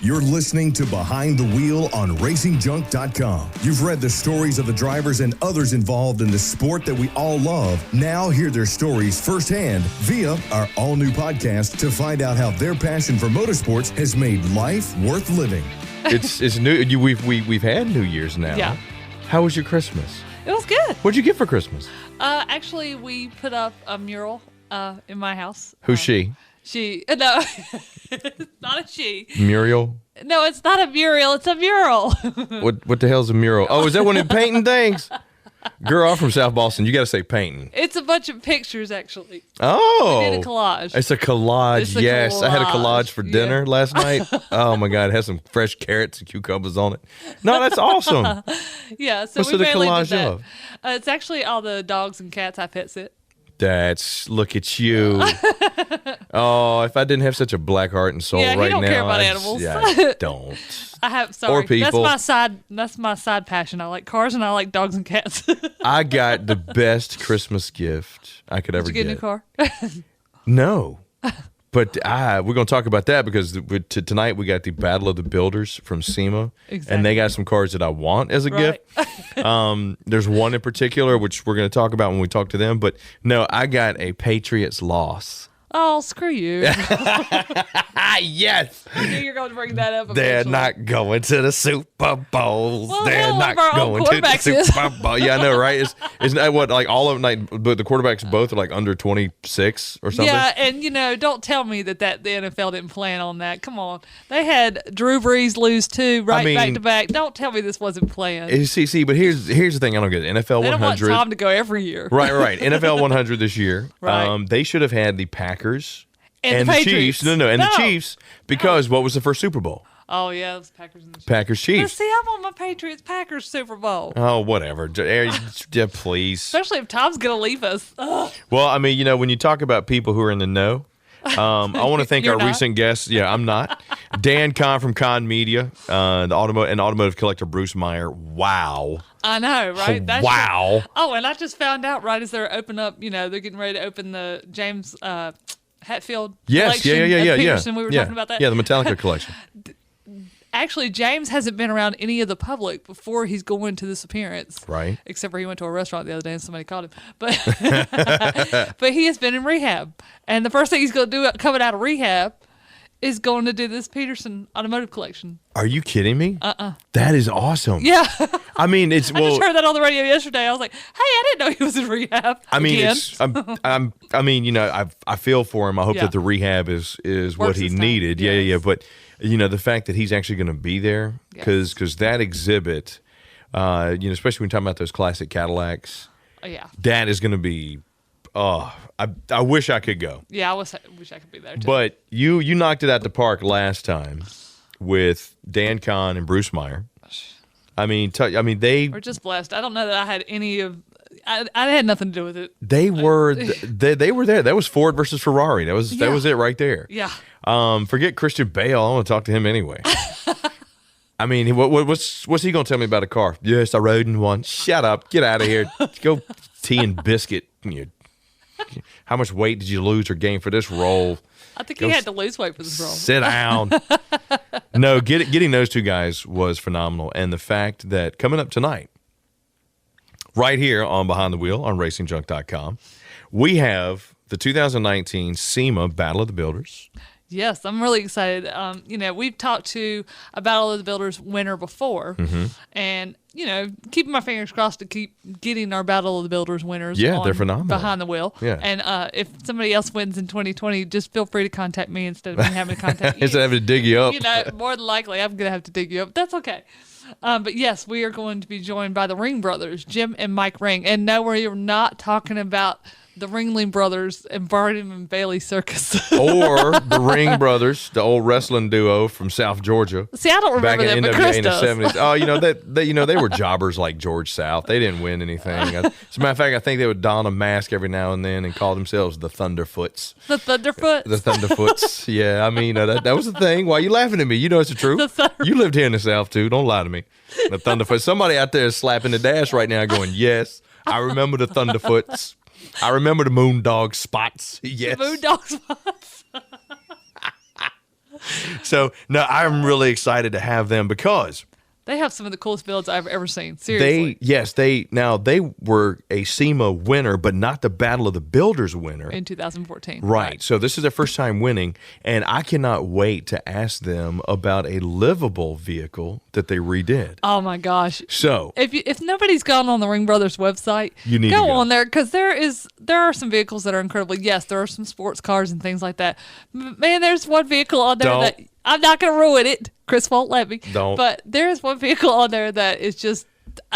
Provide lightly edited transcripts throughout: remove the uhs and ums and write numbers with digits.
You're listening to Behind the Wheel on RacingJunk.com. You've read the stories of the drivers and others involved in the sport that we all love. Now hear their stories firsthand via our all-new podcast to find out how their passion for motorsports has made life worth living. It's new. We've had New Year's now. Yeah. How was your Christmas? It was good. What'd you get for Christmas? Actually, we put up a mural in my house. Who's she? No, it's not a she. Muriel? No, it's not a mural. It's a mural. What the hell's a mural? Oh, is that one of the painting things? Girl, I'm from South Boston. You got to say painting. It's a bunch of pictures, actually. Oh. We did a collage. It's a collage, It's a yes. I had a collage, collage for dinner last night. Oh, my God. It has some fresh carrots and cucumbers on it. No, that's awesome. Yeah, so What's we it a mainly collage did that. of? It's actually all the dogs and cats I pet sit. Look at you. Oh, if I didn't have such a black heart and soul Yeah, he right don't now. care about I animals. don't. I have sorry. people. That's my side passion. I like cars and I like dogs and cats. I got the best Christmas gift I could ever Did you get a new car? No. But we're going to talk about that because tonight we got the Battle of the Builders from SEMA. Exactly. And they got some cars that I want as a gift. There's one in particular, which we're going to talk about when we talk to them. But no, I got a Patriots loss. Oh, screw you. Yes. I knew you were going to bring that up. They're eventually. not going to the Super Bowls. Well, They're hell, not one of our own going to the quarterbacks is. Super Bowl. Yeah, I know, right? Isn't that what, like, all of them, like, but the quarterbacks both are, like, under 26 or something? Yeah, and, don't tell me that the NFL didn't plan on that. Come on. They had Drew Brees lose two back to back. Don't tell me this wasn't planned. See, but here's the thing I don't get. NFL They 100. don't want Tom to go every year. Right. NFL 100 this year. Right. They should have had the Packers And the Chiefs. Patriots. The Chiefs, because what was the first Super Bowl? Oh, yeah, it was Packers and the Chiefs. Packers But Chiefs. see, I'm on my Patriots Super Bowl. Oh, whatever. Yeah, please. Especially if Tom's going to leave us. Ugh. Well, I mean, when you talk about people who are in the know, I want to thank You're our not? recent guests. Yeah, I'm not. Dan Kahn from Kahn Media, the automotive collector Bruce Meyer. Wow. I know, right? Wow. Oh, and I just found out right as they're opening up, they're getting ready to open the James Hetfield Yes. collection Yeah. at Peterson. We were talking about that. Yeah, the Metallica collection. Actually, James hasn't been around any of the public before he's going to this appearance. Right. Except for he went to a restaurant the other day and somebody caught him. But but he has been in rehab. And the first thing he's going to do coming out of rehab is going to do this Peterson automotive collection. Are you kidding me? That is awesome. Yeah. I mean, I just heard that on the radio yesterday. I was like, hey, I didn't know he was in rehab. I mean, again. I feel for him. I hope Yeah. that the rehab is what Works he this time. needed. Yes. Yeah. But the fact that he's actually going to be there because that exhibit, especially when you're talking about those classic Cadillacs, Oh, yeah. that is going to be. I wish I could go. Yeah, I wish I could be there too. But you knocked it out the park last time with Dan Kahn and Bruce Meyer. I mean, they We're just blessed. I don't know that I had any of. I had nothing to do with it. they were they were there. That was Ford versus Ferrari. That was it right there. Yeah. Forget Christian Bale. I want to talk to him anyway. I mean, what's he gonna tell me about a car? Yes, I rode in one. Shut up. Get out of here. Go tea and biscuit. How much weight did you lose or gain for this role? I think he had to lose weight for this role. Sit down. No, getting those two guys was phenomenal. And the fact that coming up tonight, right here on Behind the Wheel on RacingJunk.com, we have the 2019 SEMA Battle of the Builders. Yes, I'm really excited. We've talked to a Battle of the Builders winner before, and keeping my fingers crossed to keep getting our Battle of the Builders winners. Yeah, on they're phenomenal. Behind the wheel. Yeah. And if somebody else wins in 2020, just feel free to contact me instead of me having to contact you. Instead of having to dig you up. More than likely, I'm going to have to dig you up. That's okay. But yes, we are going to be joined by the Ring brothers, Jim and Mike Ring. And no, we're not talking about the Ringling Brothers and Barnum and Bailey Circus. Or the Ring Brothers, the old wrestling duo from South Georgia. See, I don't Back remember in them, but NWA Chris in the does. 70s. They were jobbers like George South. They didn't win anything. As a matter of fact, I think they would don a mask every now and then and call themselves the Thunderfoots. The Thunderfoot. The Thunderfoots. Yeah, I mean, that was the thing. Why are you laughing at me? You know it's the truth. You lived here in the South, too. Don't lie to me. The Thunderfoot. Somebody out there is slapping the dash right now going, yes, I remember the Thunderfoots. I remember the Moondog Spots. Yes. The Moondog Spots. So, no, I'm really excited to have them because They have some of the coolest builds I've ever seen. Seriously. they were a SEMA winner, but not the Battle of the Builders winner. In 2014. Right. So this is their first time winning, and I cannot wait to ask them about a livable vehicle that they redid. Oh my gosh. So If nobody's gone on the Ring Brothers website, You need to go. on there because there are some vehicles that are incredible. Yes, there are some sports cars and things like that. Man, there's one vehicle on there that I'm not going to ruin it. Chris won't let me. Don't. But there is one vehicle on there that is just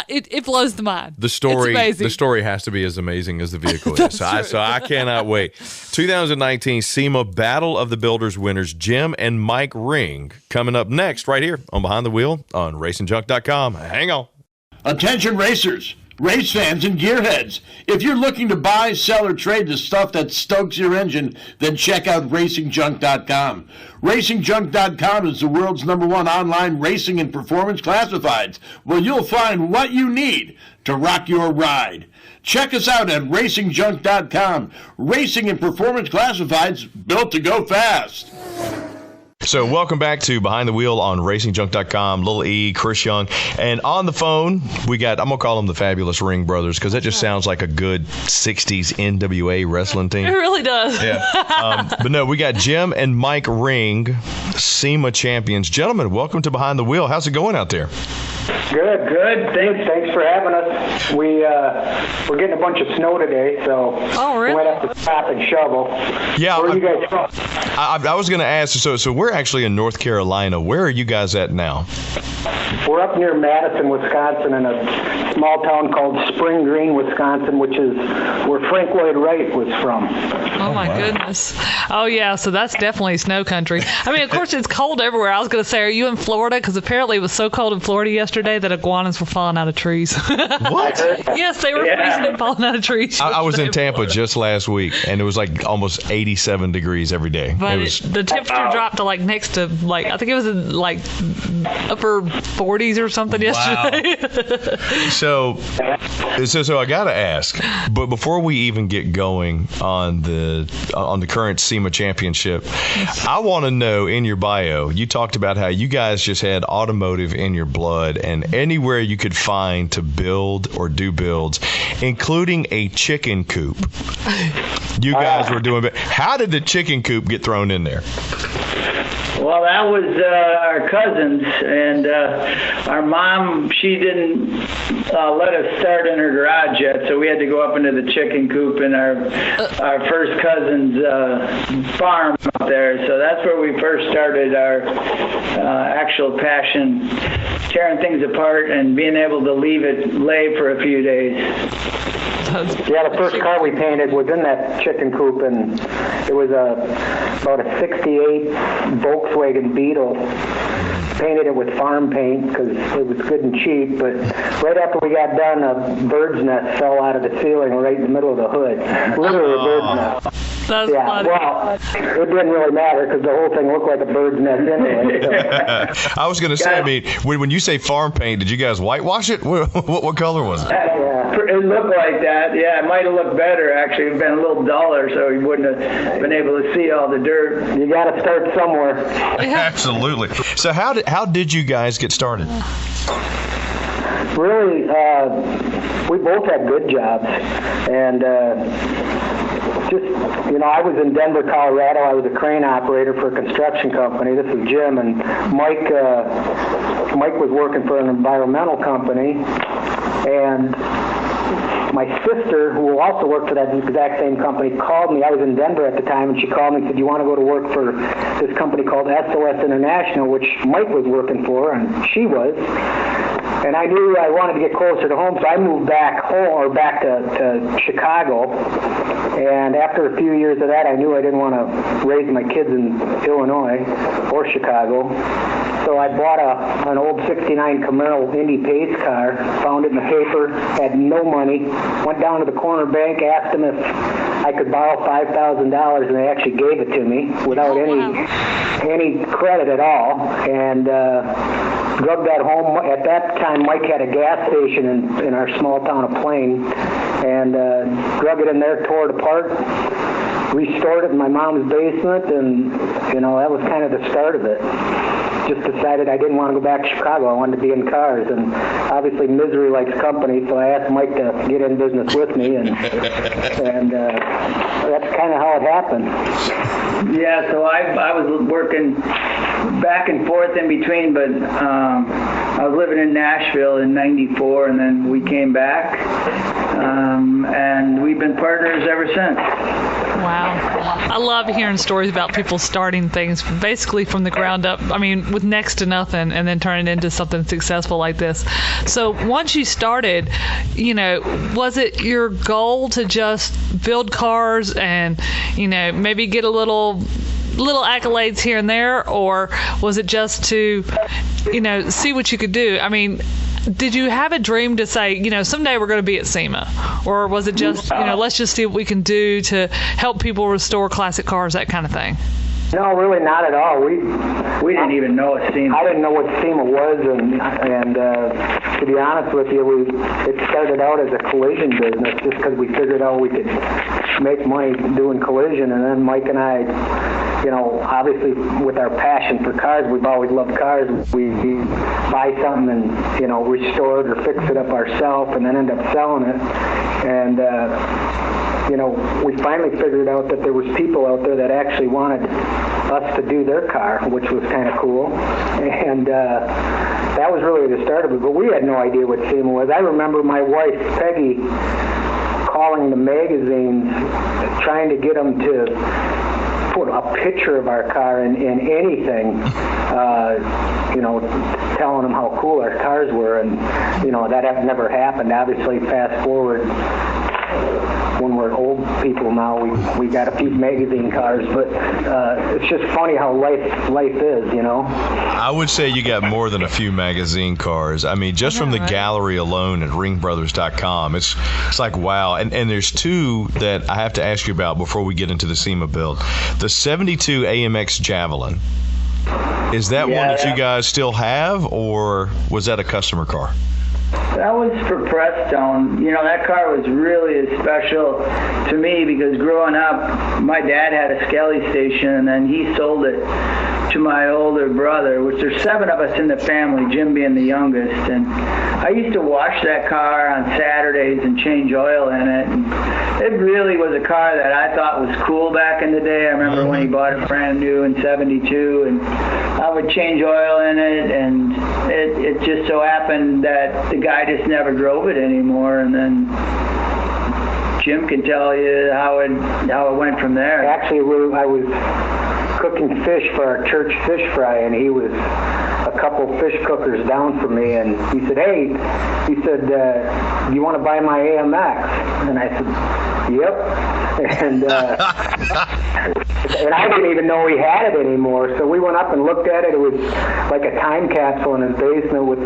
it blows the mind. the story, It's amazing. the story has to be as amazing as the vehicle is. So I cannot wait. 2019 SEMA Battle of the Builders winners Jim and Mike Ring coming up next right here on Behind the Wheel on RacingJunk.com. Hang on. Attention racers, race fans, and gearheads. If you're looking to buy, sell, or trade the stuff that stokes your engine, then check out RacingJunk.com. RacingJunk.com is the world's #1 online racing and performance classifieds, where you'll find what you need to rock your ride. Check us out at RacingJunk.com. Racing and performance classifieds built to go fast. So welcome back to Behind the Wheel on RacingJunk.com. Little E, Chris Young. And on the phone, we got, I'm going to call them the Fabulous Ring Brothers because that just sounds like a good 60s NWA wrestling team. It really does. Yeah. But no, we got Jim and Mike Ring, SEMA champions. Gentlemen, welcome to Behind the Wheel. How's it going out there? Good. Thanks for having us. We're getting a bunch of snow today, so Oh, really? we might have to stop and shovel. Yeah, Where are you guys from? I was going to ask, so we're actually in North Carolina. Where are you guys at now? We're up near Madison, Wisconsin, in a small town called Spring Green, Wisconsin, which is where Frank Lloyd Wright was from. Oh my goodness. Oh yeah, so that's definitely snow country. I mean, of course it's cold everywhere. I was going to say, are you in Florida? Because apparently it was so cold in Florida yesterday that iguanas were falling out of trees. What? Yes, they were freezing and falling out of trees. I was in yesterday. Tampa just last week, and it was like almost 87 degrees every day. But It was, the temperature dropped to like next to like I think it was in like upper 40s or something yesterday. so I got to ask, but before we even get going on the current SEMA championship, I want to know, in your bio, you talked about how you guys just had automotive in your blood, and anywhere you could find to build or do builds, including a chicken coop, you guys were doing. How did the chicken coop get thrown in there? Well, that was our cousins, and our mom, she didn't let us start in her garage yet, so we had to go up into the chicken coop in our first cousin's farm up there. So that's where we first started our actual passion, tearing things apart and being able to leave it lay for a few days. Yeah, the first car we painted was in that chicken coop, and it was about a 68 Volkswagen Beetle. Painted it with farm paint because it was good and cheap, but right after we got done, a bird's nest fell out of the ceiling right in the middle of the hood. Literally a bird's nest. That's Yeah, funny. well, it didn't really matter because the whole thing looked like a bird's nest anyway. So. I was going to say, I mean, when you say farm paint, did you guys whitewash it? What color was it? Yeah. It looked like that. Yeah, it might have looked better, actually. It would have been a little duller, so you wouldn't have been able to see all the dirt. You got to start somewhere. Absolutely. So how did you guys get started? Really, we both had good jobs, and I was in Denver, Colorado. I was a crane operator for a construction company. This is Jim, and Mike was working for an environmental company, and my sister, who also worked for that exact same company, called me. I was in Denver at the time, and she called me and said, "You want to go to work for this company called SOS International," which Mike was working for, and she was. And I knew I wanted to get closer to home, so I moved back to Chicago. And after a few years of that, I knew I didn't want to raise my kids in Illinois or Chicago. So I bought an old 69 Camaro Indy Pace car, found it in the paper, had no money, went down to the corner bank, asked them if I could borrow $5,000, and they actually gave it to me without any credit at all. And drug that home. At that time, Mike had a gas station in our small town of Plain, and drug it in there, tore it apart, restored it in my mom's basement, and that was kind of the start of it. Just decided I didn't want to go back to Chicago. I wanted to be in cars, and obviously misery likes company, so I asked Mike to get in business with me, and that's kind of how it happened. Yeah, so I was working back and forth in between, but I was living in Nashville in '94, and then we came back, and we've been partners ever since. Wow. I love hearing stories about people starting things basically from the ground up. I mean, with next to nothing, and then turning it into something successful like this. So once you started, was it your goal to just build cars and, maybe get a little accolades here and there, or was it just to, see what you could do? I mean, did you have a dream to say, someday we're going to be at SEMA? Or was it just, let's just see what we can do to help people restore classic cars, that kind of thing? No, really not at all. We didn't even know what SEMA. I didn't know what SEMA was, and to be honest with you, it started out as a collision business just because we figured out we could make money doing collision, and then Mike and I, obviously with our passion for cars, we've always loved cars. We buy something and restore it or fix it up ourselves, and then end up selling it, and we finally figured out that there was people out there that actually wanted us to do their car, which was kind of cool. And that was really the start of it. But we had no idea what SEMA was. I remember my wife, Peggy, calling the magazines, trying to get them to put a picture of our car in anything, telling them how cool our cars were. And, that never happened. Obviously, fast forward, when we're old people now, we got a few magazine cars, but it's just funny how life is, I would say you got more than a few magazine cars. I mean, just from the gallery alone at ringbrothers.com, it's like, wow. And there's two that I have to ask you about before we get into the SEMA build. The 72 AMX Javelin. Is that one that you guys still have, or was that a customer car? That was for Prestone. That car was really special to me because growing up, my dad had a Skelly station, and then he sold it to my older brother, which there's 7 of us in the family, Jim being the youngest. And I used to wash that car on Saturdays and change oil in it. And it really was a car that I thought was cool back in the day. I remember when he bought it brand new in '72, and I would change oil in it, and it just so happened that the guy just never drove it anymore. And then Jim can tell you how it went from there. Actually, I was cooking fish for our church fish fry, and he was a couple fish cookers down from me, and he said, you want to buy my AMX? And I said, yep. And and I didn't even know he had it anymore, so we went up and looked at it. It was like a time capsule in his basement with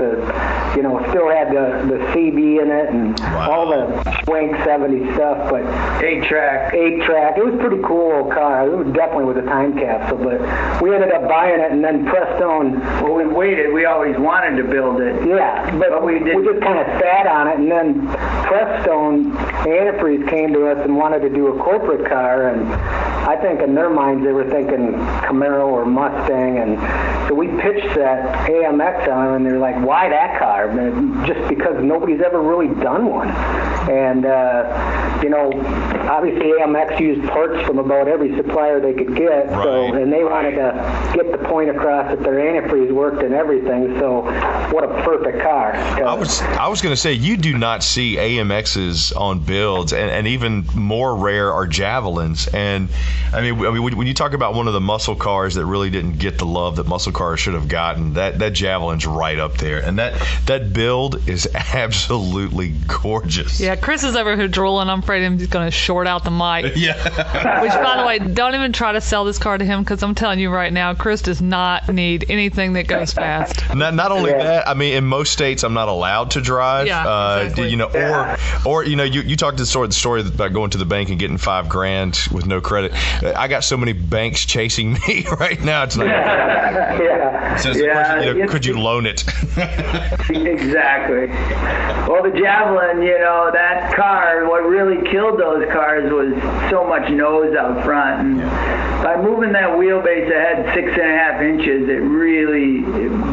still had the CB in it and all the Swank 70 stuff, but 8-track. It was a pretty cool old car. It was definitely with a time capsule, but we ended up buying it, and then Prestone. Well, we waited. We always wanted to build it. Yeah, but we just kind of sat on it, and then Prestone Antifreeze came to us and wanted to do a corporate car, and I think in their minds they were thinking Camaro or Mustang, and so we pitched that AMX on them, and they're like, why that car? Just because nobody's ever really done one. And, obviously AMX used parts from about every supplier they could get, and they wanted to get the point across that their antifreeze worked and everything, so what a perfect car. I was going to say, you do not see AMXs on builds, and even more rare are Javelins. And I mean, when you talk about one of the muscle cars that really didn't get the love that muscle cars should have gotten, that Javelin's right up there. And that build is absolutely gorgeous. Yeah, Chris is over here drooling. I'm afraid he's going to short out the mic. Yeah. Which, by the way, don't even try to sell this car to him, because I'm telling you right now, Chris does not need anything that goes fast. Not only that, I mean, in most states, I'm not allowed to drive. Yeah, exactly. Or you talked the story about going to the bank and getting $5,000 with no credit. I got so many banks chasing me right now. It's like, could you loan it? Exactly. Well, the Javelin, that car, what really really killed those cars was so much nose out front. And by moving that wheelbase ahead 6.5 inches, it really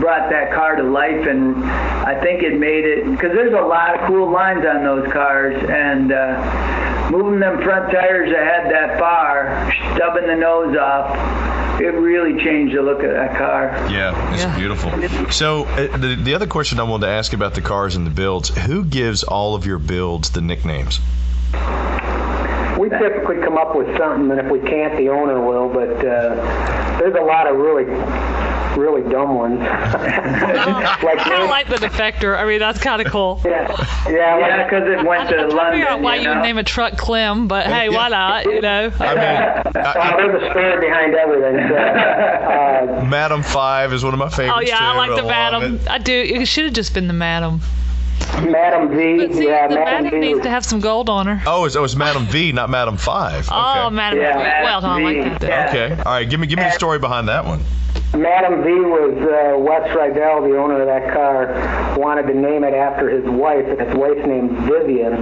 brought that car to life. And I think it made it, because there's a lot of cool lines on those cars, and moving them front tires ahead that far, stubbing the nose off, it really changed the look of that car. Yeah, it's beautiful. So the other question I wanted to ask about the cars and the builds, who gives all of your builds the nicknames? We typically come up with something, and if we can't, the owner will, but there's a lot of really dumb ones. I kind of like the Defector. I mean, that's kind of cool. Yeah, because it went to London. I figure out why you would name a truck Clem, but hey, why not? You know. I mean, there's a story behind everything. So, Madam 5 is one of my favorites. Oh yeah, too. I like the Madam. I do. It should have just been the Madam. Madam V. But see, Yeah, the Madam Madam V. needs to have some gold on her. Oh, it was Madam V, not Madam 5. Okay. Oh, Madam. Yeah, Well, I like that. Then. yeah. Okay. All right. Give me the story behind that one. Madam V was Wes Rydell, the owner of that car, wanted to name it after his wife, and his wife's name's Vivian,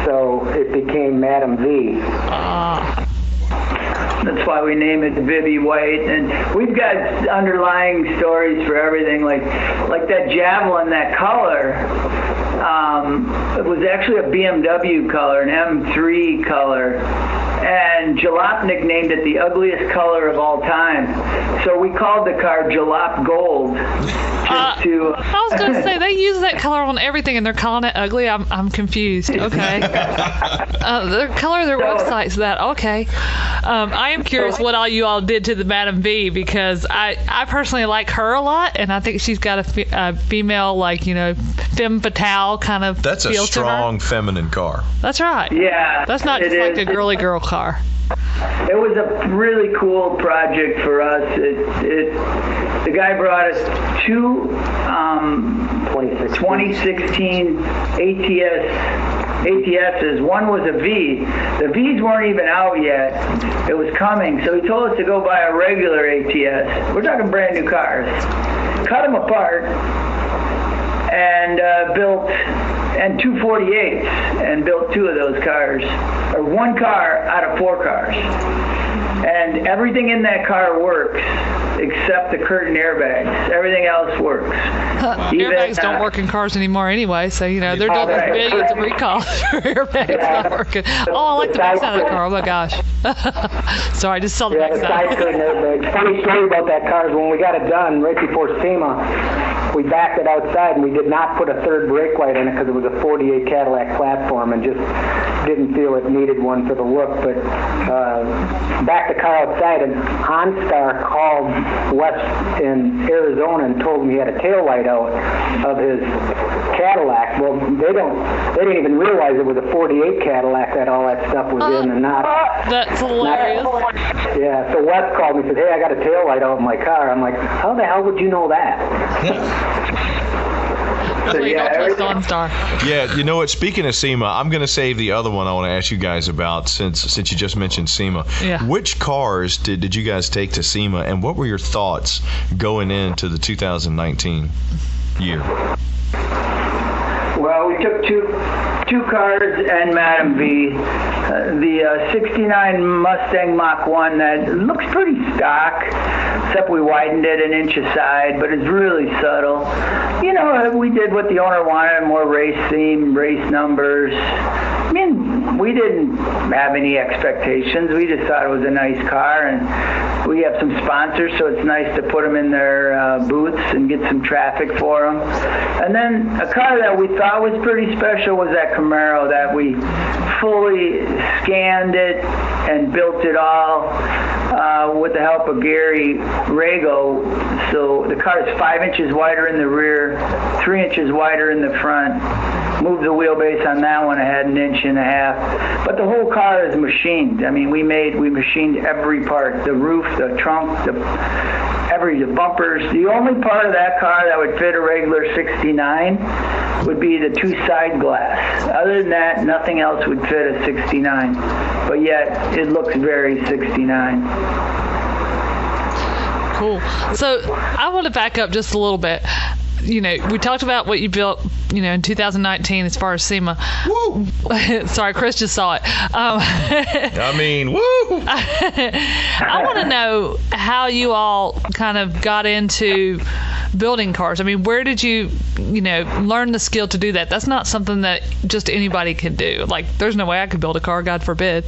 so it became Madam V. That's why we name it Vivi White, and we've got underlying stories for everything, like that Javelin, that color. It was actually a BMW color, an M3 color, and Jalop nicknamed it the ugliest color of all time. So we called the car Jalop Gold. I was going to say, they use that color on everything, and they're calling it ugly. I'm confused. Okay. The color of their website's that. Okay. I am curious what all you all did to the Madam V, because I personally like her a lot, and I think she's got a female, like, you know, femme fatale kind of That's a feel strong to her. feminine car. That's right. Yeah. That's not just like a girly girl car. It was a really cool project for us. The guy brought us two 2016 ATSs. One was a V. The Vs weren't even out yet. It was coming, so he told us to go buy a regular ATS. We're talking brand new cars. Cut them apart and built, and 248s, and built two of those cars, or one car out of 4 cars. And everything in that car works except the curtain airbags. Everything else works. Airbags don't work in cars anymore anyway, so, you know, they're doing billions of recalls for airbags not working. Oh, I like the backside of the car. Oh, my gosh. Sorry, I just saw the Yeah, the side backside. curtain airbags. Funny story about that car is when we got it done, right before SEMA, we backed it outside, and we did not put a third brake light in it because it was a 48 Cadillac platform, and just didn't feel it needed one for the look. But backed the car outside, and OnStar called West in Arizona and told him he had a tail light out of his Cadillac. Well, they didn't even realize it was a 48 Cadillac that all that stuff was in, and not. That's hilarious. Yeah, so Wes called me and said, "Hey, I got a tail light out in my car." I'm like, "How the hell would you know that?" That's why you don't trust OnStar. Yeah, you know what? Speaking of SEMA, I'm going to save the other one I want to ask you guys about since you just mentioned SEMA. Yeah. Which cars did you guys take to SEMA, and what were your thoughts going into the 2019 year? Well, we took two cars and Madam V. The 69 Mustang Mach 1 that looks pretty stock, except we widened it an inch aside, but it's really subtle. You know, we did what the owner wanted, more race theme, race numbers. I mean, we didn't have any expectations. We just thought it was a nice car, and we have some sponsors, so it's nice to put them in their booths and get some traffic for them. And then a car that we thought was pretty special was that Camaro that we fully scanned it and built it all with the help of Gary Rago. So the car is 5 inches wider in the rear, 3 inches wider in the front. Moved the wheelbase on that one ahead an inch and a half. But the whole car is machined. I mean, we machined every part. The roof, the trunk, the bumpers. The only part of that car that would fit a regular 69 would be the 2 side glass. Other than that, nothing else would fit a 69. But yet, it looks very 69. Cool. So I want to back up just a little bit. You know, we talked about what you built in 2019 as far as SEMA. Woo! Sorry, Chris just saw it. I mean, woo! I want to know how you all kind of got into building cars. I mean, where did you learn the skill to do that? That's not something that just anybody can do. Like, there's no way I could build a car, God forbid.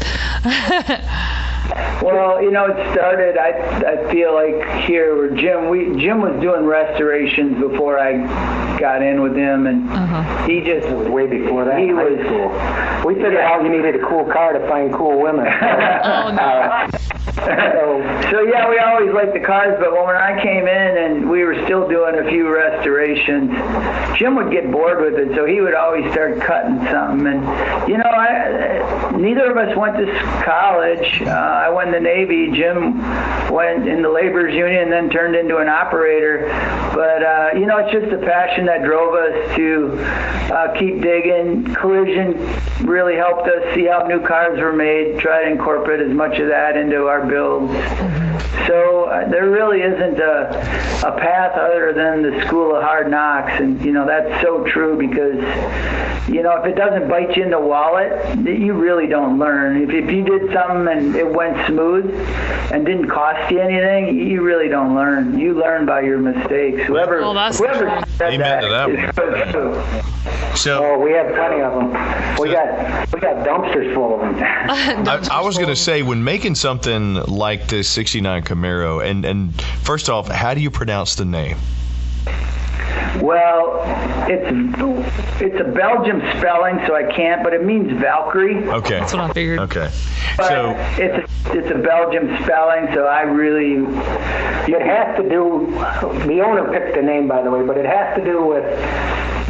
Well, it started, I feel like here where Jim was doing restorations before I got in with him, and he just It was way before that. He in high was- school. We figured out you needed a cool car to find cool women. Oh, no. So yeah, we always liked the cars, but when I came in and we were still doing a few restorations, Jim would get bored with it, so he would always start cutting something. And neither of us went to college. I went in the Navy. Jim went in the laborers union and then turned into an operator. But it's just a passion that drove us to keep digging. Collision really helped us see how new cars were made, try to incorporate as much of that into our builds. So there really isn't a path other than the school of hard knocks, and that's so true because if it doesn't bite you in the wallet, you really don't learn. If you did something and it went smooth and didn't cost you anything, you really don't learn. You learn by your mistakes. Whoever that's said Amen to that is true. So Oh, we have plenty of them. We got dumpsters full of them. I was going to say, when making something like this 69 Camaro, and first off, how do you pronounce the name? Well, it's a Belgium spelling, so I can't, but it means Valkyrie. Okay. That's what I figured. Okay. But So it's a Belgium spelling, so I really. It has to do, the owner picked the name, by the way, but it has to do with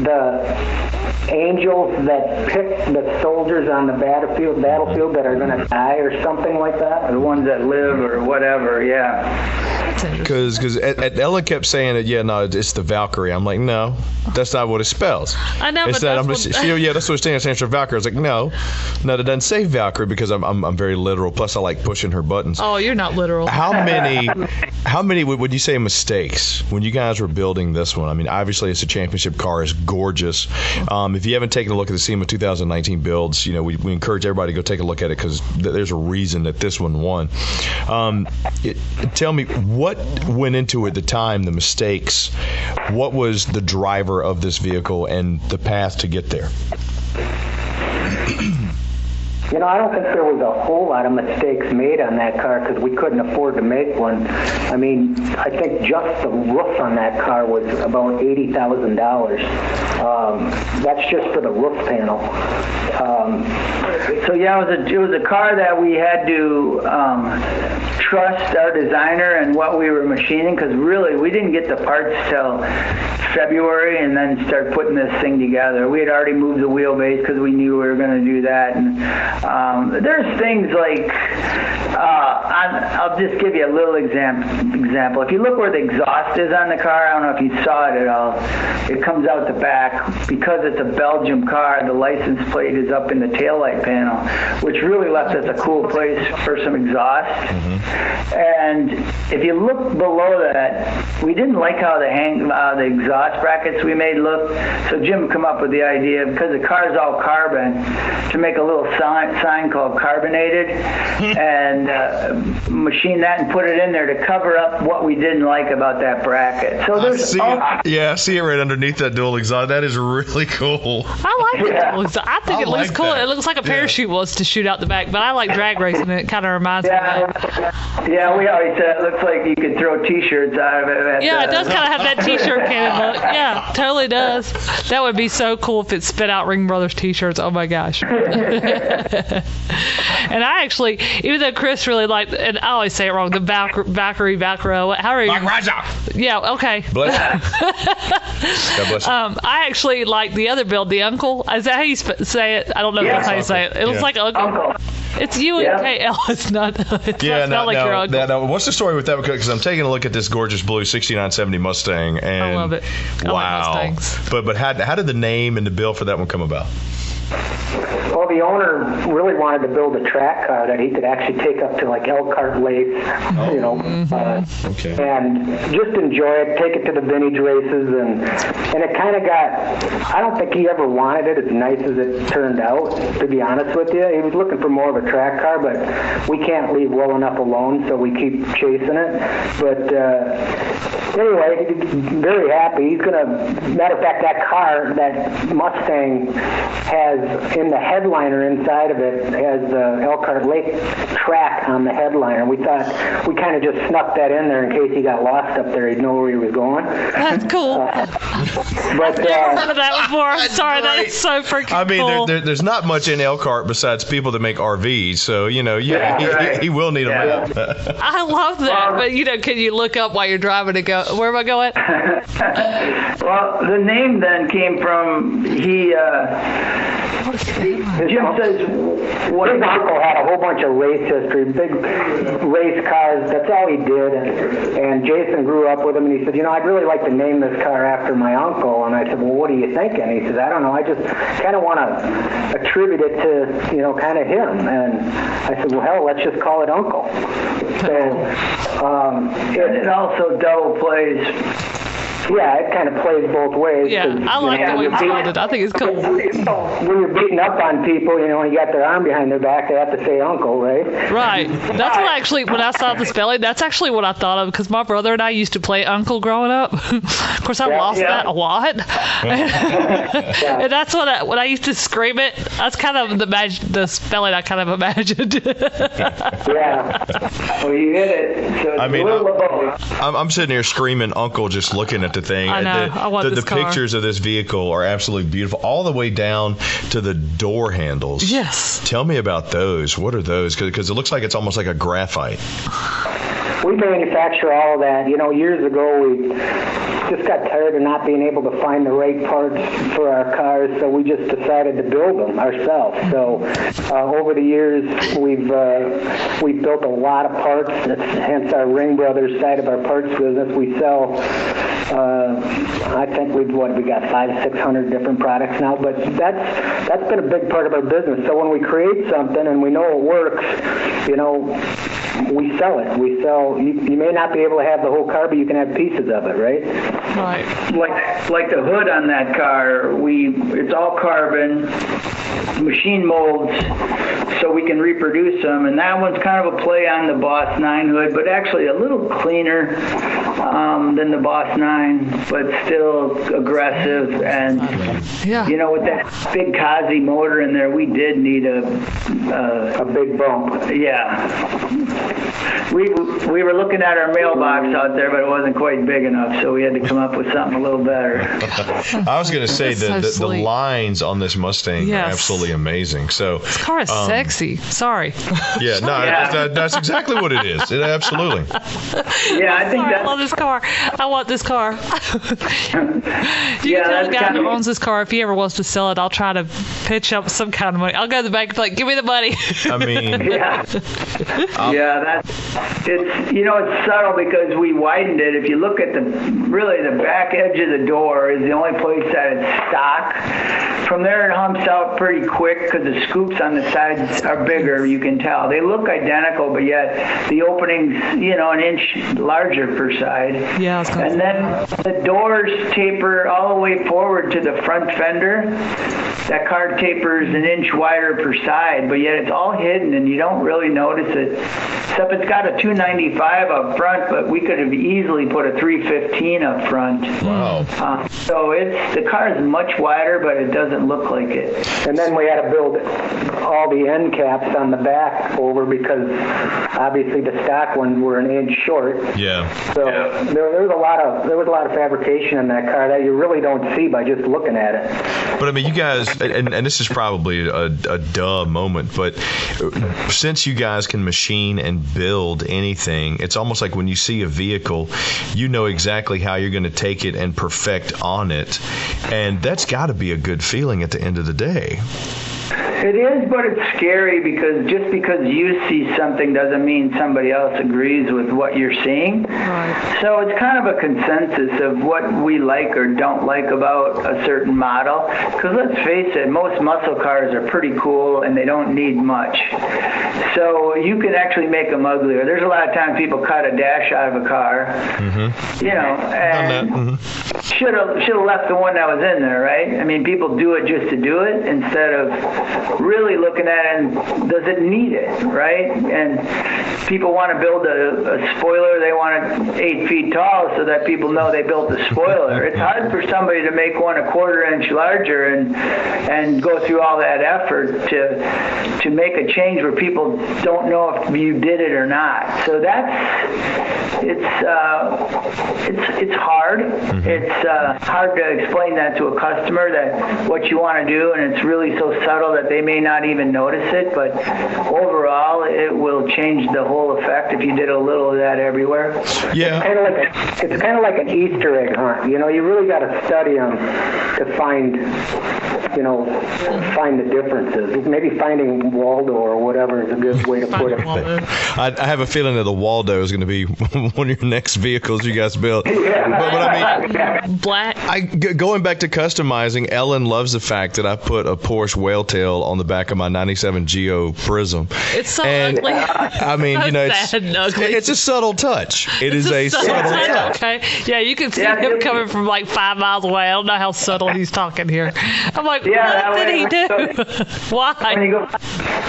the angels that pick the soldiers on the battlefield that are going to die or something like that. The ones that live or whatever, yeah. That's interesting. because Ella kept saying it, it's the Valkyrie. I'm like, no, that's not what it spells. I know, It's but that that's that's what it stands for, Valkyrie. I was like, no, it doesn't say Valkyrie because I'm very literal. Plus, I like pushing her buttons. Oh, you're not literal. How many would you say mistakes when you guys were building this one? I mean, obviously it's a championship car, it's gorgeous. If you haven't taken a look at the SEMA 2019 builds, we encourage everybody to go take a look at it because there's a reason that this one won. Tell me what went into it, the time, the mistakes. What was the driver of this vehicle and the path to get there? I don't think there was a whole lot of mistakes made on that car because we couldn't afford to make one. I mean, I think just the roof on that car was about $80,000. That's just for the roof panel. So yeah, it was a car that we had to trust our designer and what we were machining because really we didn't get the parts till February and then start putting this thing together. We had already moved the wheelbase because we knew we were going to do that. And there's things like I'll just give you a little example. If you look where the exhaust is on the car, I don't know if you saw it at all. It comes out the back. Because it's a Belgium car, the license plate is up in the taillight panel, which really left us a cool place for some exhaust. And if you look below that, we didn't like how the exhaust brackets we made look. So Jim come up with the idea, because the car's all carbon, to make a little sign called carbonated and machine that and put it in there to cover up what we didn't like about that bracket. So I see it right underneath that dual exhaust. That is really cool. I like Yeah. it. I think I it looks like cool. that. It looks like a parachute was to shoot out the back, but I like drag racing. It kind of reminds me of that. Yeah, we always said it looks like you could throw T-shirts out of it. Yeah, it does kind of have that T-shirt cannon look. Yeah, totally does. That would be so cool if it spit out Ring Brothers T-shirts. Oh my gosh. And I actually, even though Chris really liked, and I always say it wrong, the Valkyrie, how are you? Yeah, okay. Bless you. God bless you. I actually like the other build, the Uncle. Is that how you say it? I don't know if that's how you say it. It looks like Uncle. It's UNKL. It's not. It's not like your uncle. Now, what's the story with that? Because I'm taking a look at this gorgeous blue 6970 Mustang, and I love it. I wow. like Mustangs. But how did the name and the build for that one come about? Well, the owner really wanted to build a track car that he could actually take up to like Elkhart Lake, Okay. and just enjoy it, take it to the vintage races, and it kind of got, I don't think he ever wanted it as nice as it turned out, to be honest with you. He was looking for more of a track car, but we can't leave well enough alone, so we keep chasing it. But anyway, he's very happy. He's matter of fact, that car, that Mustang, has in the headliner inside of it has the Elkhart Lake track on the headliner. We thought we kind of just snuck that in there in case he got lost up there. He'd know where he was going. That's cool. But I've never heard of that before. I'm sorry, that is so freaking cool. I mean, there's not much in Elkhart besides people that make RVs, so he will need a map. I love that, but can you look up while you're driving and go, where am I going? Well, the name then came from Jim says his uncle had a whole bunch of race history, big race cars. That's all he did. And Jason grew up with him, and he said, I'd really like to name this car after my uncle. And I said, well, what are you thinking? He says, I don't know. I just kind of want to attribute it to, kind of him. And I said, well, hell, let's just call it Uncle. So it also double plays. Yeah, it kind of plays both ways. Yeah, I like the way you called it. I think it's cool. When you're beating up on people, when you got their arm behind their back, they have to say uncle, right? Right. That's what actually, when I saw the spelling, that's actually what I thought of, because my brother and I used to play uncle growing up. Of course, I lost that a lot. And that's when I used to scream it. That's kind of the spelling I kind of imagined. Yeah. Well, you hit it. So it's I'm sitting here screaming uncle just looking at the thing. I know. I want the this car. pictures of this vehicle are absolutely beautiful, all the way down to the door handles. Yes. Tell me about those. What are those? Because it looks like it's almost like a graphite. We manufacture all of that. Years ago, we just got tired of not being able to find the right parts for our cars, so we just decided to build them ourselves. So over the years, we've built a lot of parts. That's hence our Ring Brothers side of our parts business. We sell, I think we got 500-600 different products now, but that's been a big part of our business. So when we create something and we know it works, we sell it. We sell. You may not be able to have the whole car, but you can have pieces of it, right? Right. Like the hood on that car, it's all carbon, machine molds, so we can reproduce them. And that one's kind of a play on the Boss 9 hood, but actually a little cleaner than the Boss 9, but still aggressive. And with that big Kazi motor in there, we did need a big bump. Yeah. We were looking at our mailbox out there, but it wasn't quite big enough, so we had to come up with something a little better. I was going to say the lines on this Mustang are absolutely amazing. So this car is sexy. Sorry. Yeah, no, that's exactly what it is. Absolutely. Yeah, I think I love this car. I want this car. You tell the guy who owns this car, if he ever wants to sell it, I'll try to pitch up some kind of money. I'll go to the bank and be like, give me the money. I mean, it's subtle because we widened it. If you look at the back edge of the door is the only place that it's stock. From there it humps out pretty quick because the scoops on the sides are bigger, you can tell. They look identical, but yet the opening's, an inch larger per side. Yeah, and then the doors taper all the way forward to the front fender. That car tapers an inch wider per side, but yet it's all hidden and you don't really notice it. Except it's got a 295 up front, but we could have easily put a 315 up front. Wow. So the car is much wider, but it doesn't look like it. And then we had to build all the end caps on the back over because obviously the stock ones were an inch short. Yeah. So there was a lot of fabrication in that car that you really don't see by just looking at it. But I mean, you guys, and this is probably a duh moment, but since you guys can machine and build anything, it's almost like when you see a vehicle, you know exactly how you're going to take it and perfect on it, and that's got to be a good feeling at the end of the day. It is, but it's scary because just because you see something doesn't mean somebody else agrees with what you're seeing. Right. So it's kind of a consensus of what we like or don't like about a certain model. Because let's face it, most muscle cars are pretty cool and they don't need much. So you can actually make them uglier. There's a lot of times people cut a dash out of a car, and should have left the one that was in there, right? I mean, people do it just to do it instead of really looking at it and does it need it, right? And people want to build a spoiler. They want it 8 feet tall so that people know they built the spoiler. It's hard for somebody to make one a quarter inch larger and go through all that effort to make a change where people don't know if you did it or not. So it's hard. It's hard to explain that to a customer that what you want to do, and it's really so subtle that they may not even notice it. But overall, it will change the whole effect if you did a little of that everywhere. Yeah. It's kind of like an Easter egg hunt. You know, you really got to study them to find the differences. Maybe finding Waldo or whatever is a good way to put it. I have a feeling that the Waldo is going to be one of your next vehicles you guys build. Yeah. But I mean, Black. going back to customizing, Ellen loves the fact that I put a Porsche whale tail on the back of my 97 Geo Prism. It's so ugly. I mean, Sad and ugly. it's a subtle touch. It's a subtle touch. Okay. Yeah, you can see him coming from like 5 miles away. I don't know how subtle he's talking here. I'm like, what did he do? Why?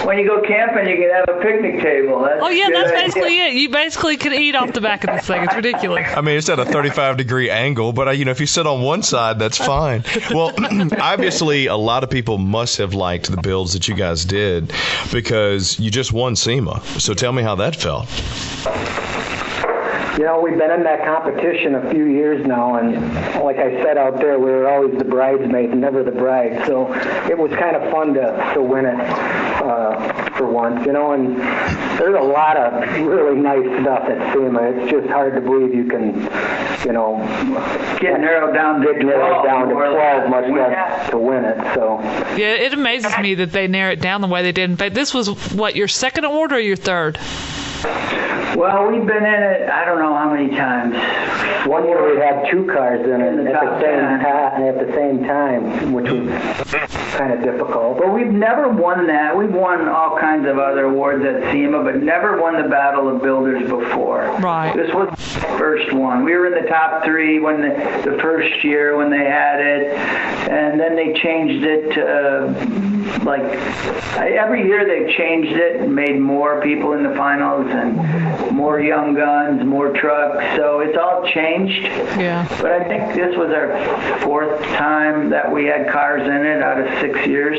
When you go camping, you can have a picnic table. That's basically it. You basically can eat off the back of this thing. It's ridiculous. I mean, it's at a 35-degree angle, but if you sit on one side, that's fine. Well, obviously, a lot of people must have liked the builds that you guys did because you just won SEMA. So tell me how that felt. You know, we've been in that competition a few years now, and like I said out there, we were always the bridesmaids, never the bride. So it was kind of fun to win it for once, you know. And there's a lot of really nice stuff at SEMA. It's just hard to believe you can, get narrowed down to 12, much less to win it. So yeah, it amazes me that they narrow it down the way they did. In fact, this was what, your second award or your third? Well, we've been in it, I don't know how many times. One year we had 2 cars in it at the same time, which was kind of difficult. But we've never won that. We've won all kinds of other awards at SEMA, but never won the Battle of Builders before. Right. This was the first one. We were in the top 3 when the first year when they had it, and then they changed it to every year they've changed it and made more people in the finals and more young guns, more trucks. So it's all changed. Yeah. But I think this was our 4th time that we had cars in it out of 6 years.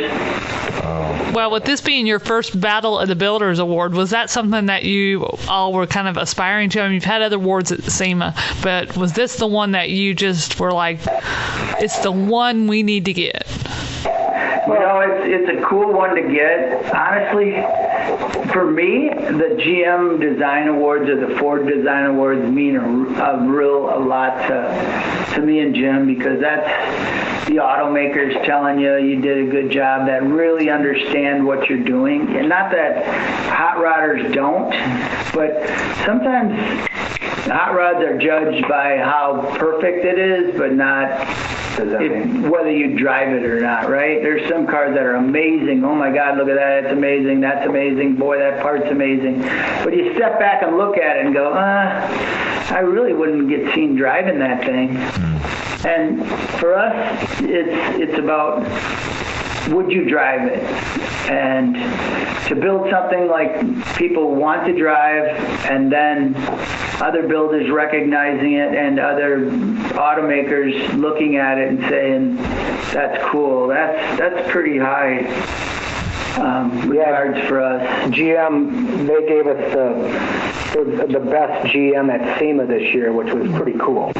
Well, with this being your first Battle of the Builders award, was that something that you all were kind of aspiring to? I mean, you've had other awards at SEMA, but was this the one that you just were like, it's the one we need to get? It's a cool one to get. Honestly, for me, the GM Design Awards or the Ford Design Awards mean a lot to me and Jim, because that's the automakers telling you did a good job, that really understand what you're doing. And not that hot rodders don't, but sometimes hot rods are judged by how perfect it is, but not whether you drive it or not, right? There's some cars that are amazing. Oh my God, look at that. It's amazing. That's amazing. Boy, that part's amazing. But you step back and look at it and go, I really wouldn't get seen driving that thing. And for us, it's about, would you drive it? And to build something like people want to drive, and then other builders recognizing it and other automakers looking at it and saying, that's cool, that's pretty high regards for us. GM, they gave us the best GM at SEMA this year, which was pretty cool.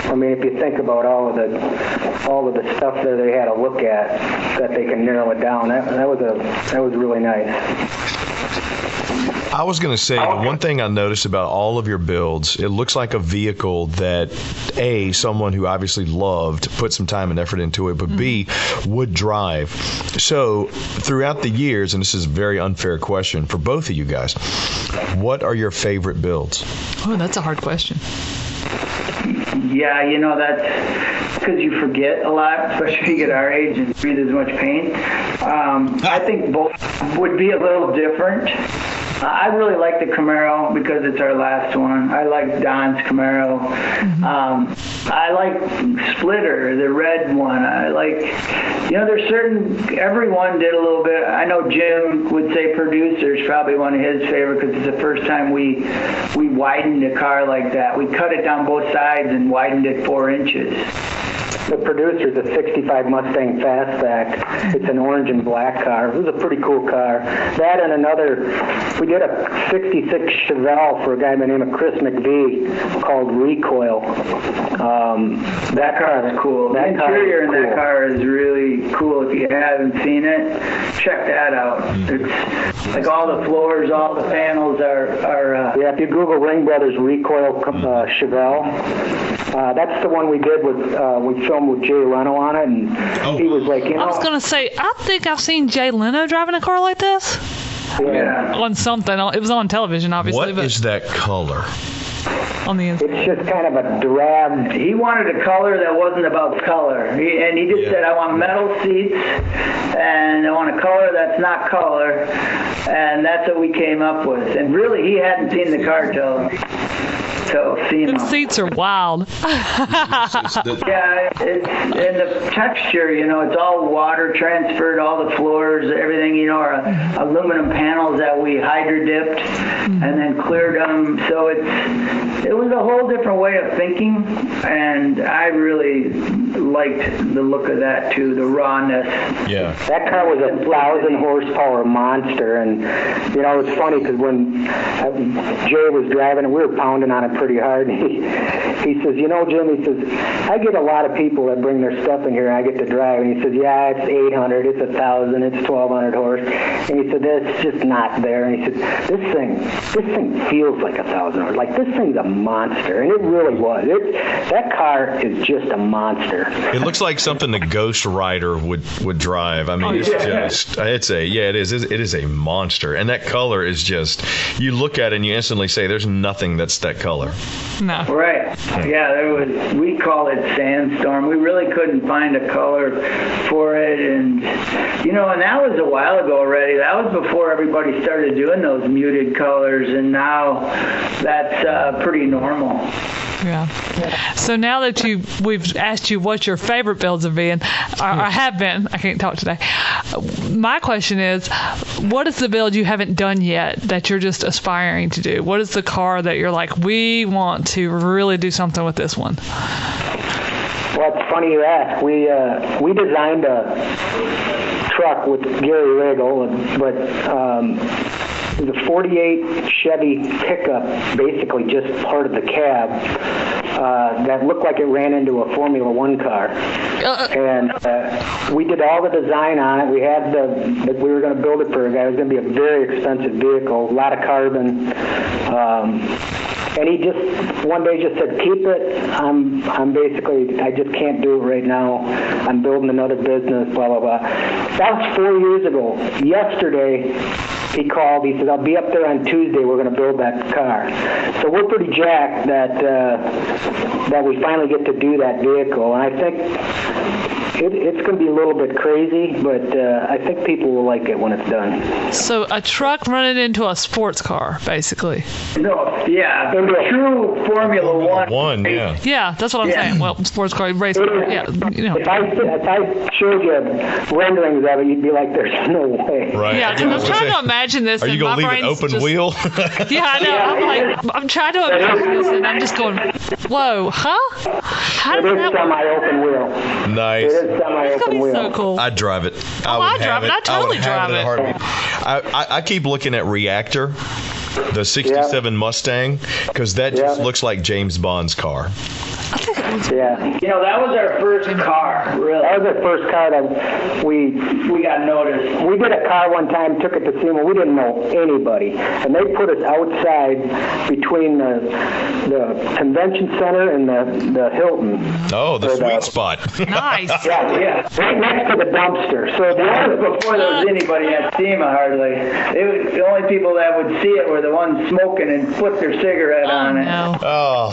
I mean, if you think about all of the stuff that they had to look at, that they can narrow it down, that was really nice. I was going to say, the one thing I noticed about all of your builds, it looks like a vehicle that, A, someone who obviously loved, put some time and effort into it, but B, would drive. So throughout the years, and this is a very unfair question for both of you guys, what are your favorite builds? Oh, that's a hard question. Yeah, that's because you forget a lot, especially if you get our age and breathe as much pain. I think both would be a little different. I really like the Camaro because it's our last one. I like Don's Camaro. I like Splitter, the red one. I like, there's certain, everyone did a little bit. I know Jim would say Producer's probably one of his favorite because it's the first time we widened a car like that. We cut it down both sides and widened it 4 inches. The Producer's a 65 Mustang Fastback. It's an orange and black car. It was a pretty cool car. That and another, we did a 66 Chevelle for a guy by the name of Chris McVie called Recoil. That car is cool. The interior in that car is really cool. If you haven't seen it, check that out. It's like all the floors, all the panels are yeah, if you Google Ring Brothers Recoil Chevelle, that's the one we did with, we filmed with Jay Leno on it, and he was like, I was going to say, I think I've seen Jay Leno driving a car like this. Yeah. On something. It was on television, obviously. What is that color? On the inside. It's just kind of a drab. He wanted a color that wasn't about color. He just said, I want metal seats, and I want a color that's not color, and that's what we came up with. And really, he hadn't seen the car till the seats are wild. Yeah, and the texture, it's all water transferred, all the floors, everything, are aluminum panels that we hydro dipped and then cleared them. So it was a whole different way of thinking, and I really liked the look of that too, the rawness. Yeah. That car was a 1,000 horsepower monster, and it's funny because when Jay was driving it, we were pounding on it pretty hard. And he says, Jim, he says, I get a lot of people that bring their stuff in here and I get to drive. And he says, yeah, it's 800, it's 1,000, it's 1,200 horse. And he said, that's just not there. And he said, this thing feels like 1,000 horse. Like, this thing's a monster. And it really was. That car is just a monster. It looks like something the Ghost Rider would drive. I mean, it is a monster. And that color is just, you look at it and you instantly say, there's nothing that's that color. No. Right. Yeah, we call it sandstorm. We really couldn't find a color for it. And that was a while ago already. That was before everybody started doing those muted colors, and now that's pretty normal. Yeah. So now that we've asked you what your favorite builds have been, or have been, I can't talk today. My question is, what is the build you haven't done yet that you're just aspiring to do? What is the car that you're like, we want to really do something with this one? Well, it's funny you ask. We designed a truck with Gary Regal, but it was a 48 Chevy pickup, basically just part of the cab, that looked like it ran into a Formula One car. And we did all the design on it. We had we were going to build it for a guy. It was going to be a very expensive vehicle, a lot of carbon. And he just one day just said, keep it. I just can't do it right now. I'm building another business, blah, blah, blah. That was 4 years ago. Yesterday, he called. He said, I'll be up there on Tuesday. We're going to build that car. So we're pretty jacked that we finally get to do that vehicle. And I think it's going to be a little bit crazy, but I think people will like it when it's done. So a truck running into a sports car, basically. No, yeah, true Formula One. Yeah. Yeah, that's what I'm saying. Well, sports car, race car, yeah. If I showed you renderings of it, you'd be like, there's no way. Right. Yeah, because I'm trying to imagine this. Are you going to leave it open wheel? Yeah, I know. I'm trying to imagine this, and I'm just going, whoa, huh? How It is semi-open wheel. Nice. It is semi-open wheel. So cool. I'd drive it. I'd drive it. I'd totally drive it. I keep looking at Reactor. The 67 Mustang, because that just looks like James Bond's car. Yeah. That was our first car, really. That was our first car that we got noticed. We did a car one time, took it to SEMA. We didn't know anybody, and they put us outside between the convention center and the Hilton. Oh, the sweet spot. Nice. Yeah, right next to the dumpster. So that was before there was anybody at SEMA hardly. The only people that would see it were the ones smoking and put their cigarette on it. No. Oh.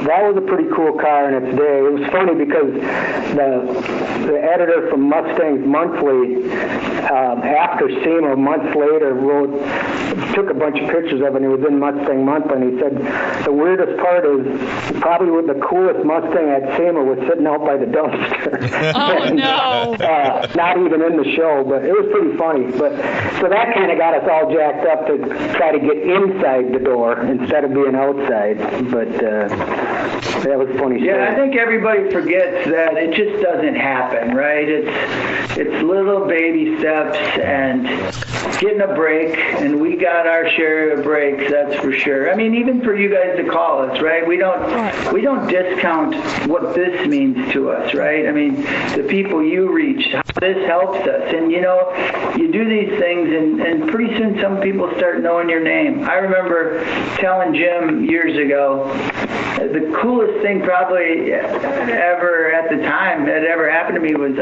That was a pretty cool car in its day. It was funny because the editor from Mustangs Monthly, after SEMA, months later, took a bunch of pictures of it, and it was in Mustang Monthly, and he said the weirdest part is probably the coolest Mustang at SEMA was sitting out by the dumpster. Oh, no. Not even in the show, but it was pretty funny. But so that kind of got us all jacked up to try to get inside the door instead of being outside. But that was funny. Yeah, I think everybody forgets that it just doesn't happen, right? It's little baby steps and getting a break, and we got our share of breaks, that's for sure. I mean, even for you guys to call us, right? We don't discount what this means to us, right? I mean, the people you reach, how this helps us, and you do these things, and pretty soon some people start knowing your name. I remember telling Jim years ago, the coolest thing probably ever at the time that ever happened to me was